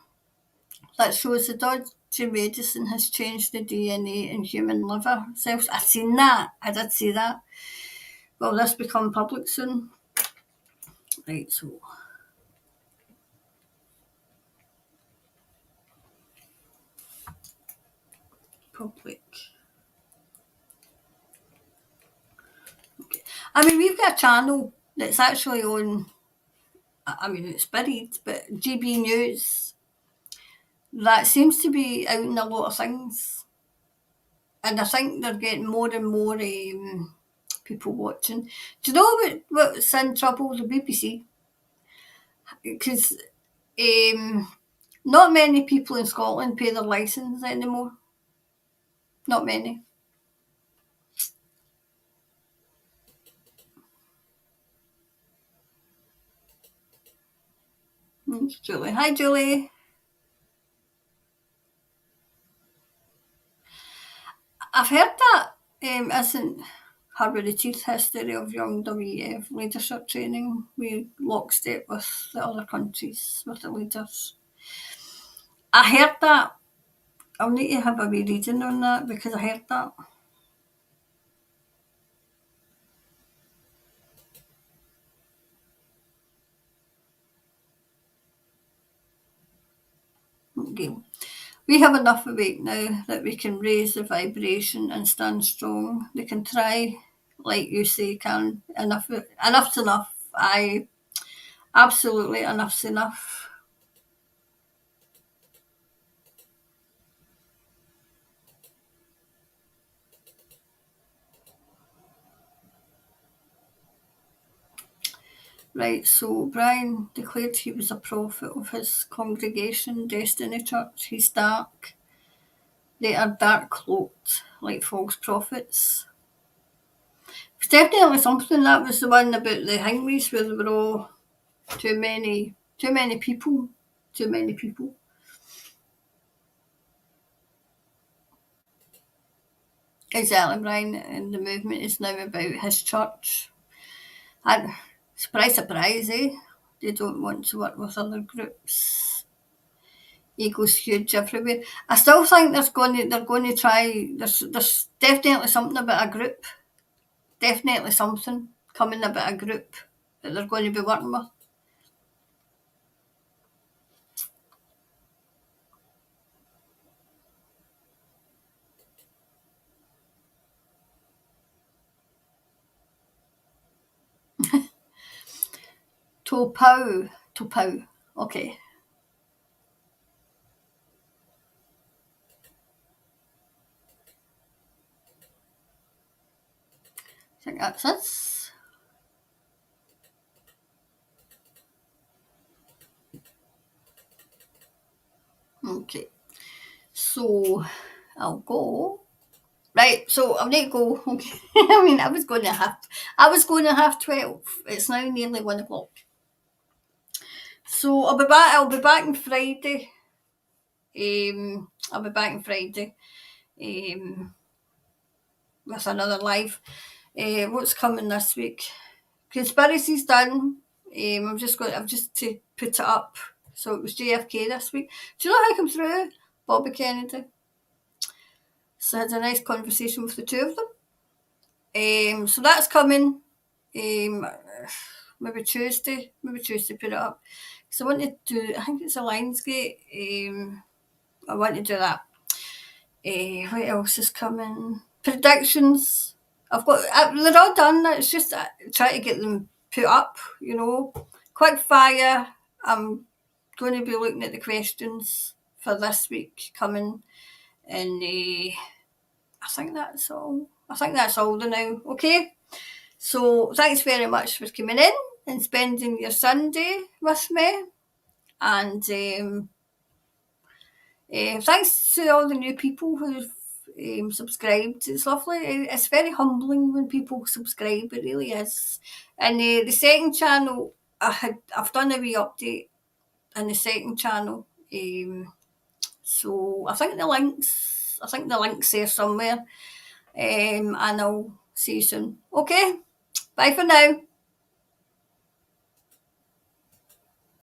A: that shows the dodgy medicine has changed the DNA in human liver cells. I've seen that. I did see that. Will this become public soon? Right, so public. Okay. I mean, we've got a channel that's actually on, I mean, it's buried, but GB News, that seems to be out in a lot of things. And I think they're getting more and more people watching. Do you know what's in trouble? The BBC. Because not many people in Scotland pay their licence anymore. Not many. It's Julie. Hi, Julie. I've heard that isn't her with the teeth history of young WEF leadership training. We lockstep with the other countries, with the leaders. I heard that. I'll need to have a wee reading on that because I heard that. Okay. We have enough awake now that we can raise the vibration and stand strong. They can try, like you say, can enough's enough. I absolutely enough's enough. Right, so Brian declared he was a prophet of his congregation, Destiny Church. He's dark. They are dark cloaked, like false prophets. It's definitely something. That was the one about the hangways where there were all too many people, too many people. Exactly, Brian, and the movement is now about his church. And surprise, surprise, eh? They don't want to work with other groups. Ego's huge everywhere. I still think they're going to try. There's definitely something about a group. Definitely something coming about a group that they're going to be working with. Topau, Topau. Okay, I think that's it. Okay, so I'll go. Right, so I'll need to go. Okay. I mean, I was going to have 12. It's now nearly 1 o'clock. So I'll be back on Friday. I'll be back on Friday. With another live. What's coming this week? Conspiracy's done. I've just to put it up. So it was JFK this week. Do you know how I come through? Bobby Kennedy. So I had a nice conversation with the two of them. So that's coming. Maybe Tuesday. Maybe Tuesday put it up. So I want to do. I think it's a Lionsgate. I want to do that. What else is coming? Predictions. They're all done. It's just try to get them put up. Quick fire. I'm going to be looking at the questions for this week coming, and I think that's all. I think that's all now. Okay. So thanks very much for coming in and spending your Sunday with me. And thanks to all the new people who've subscribed. It's lovely. It's very humbling when people subscribe. It really is. And the second channel, I've done a wee update in the second channel. So I think the links there somewhere. And I'll see you soon. Okay. Bye for now.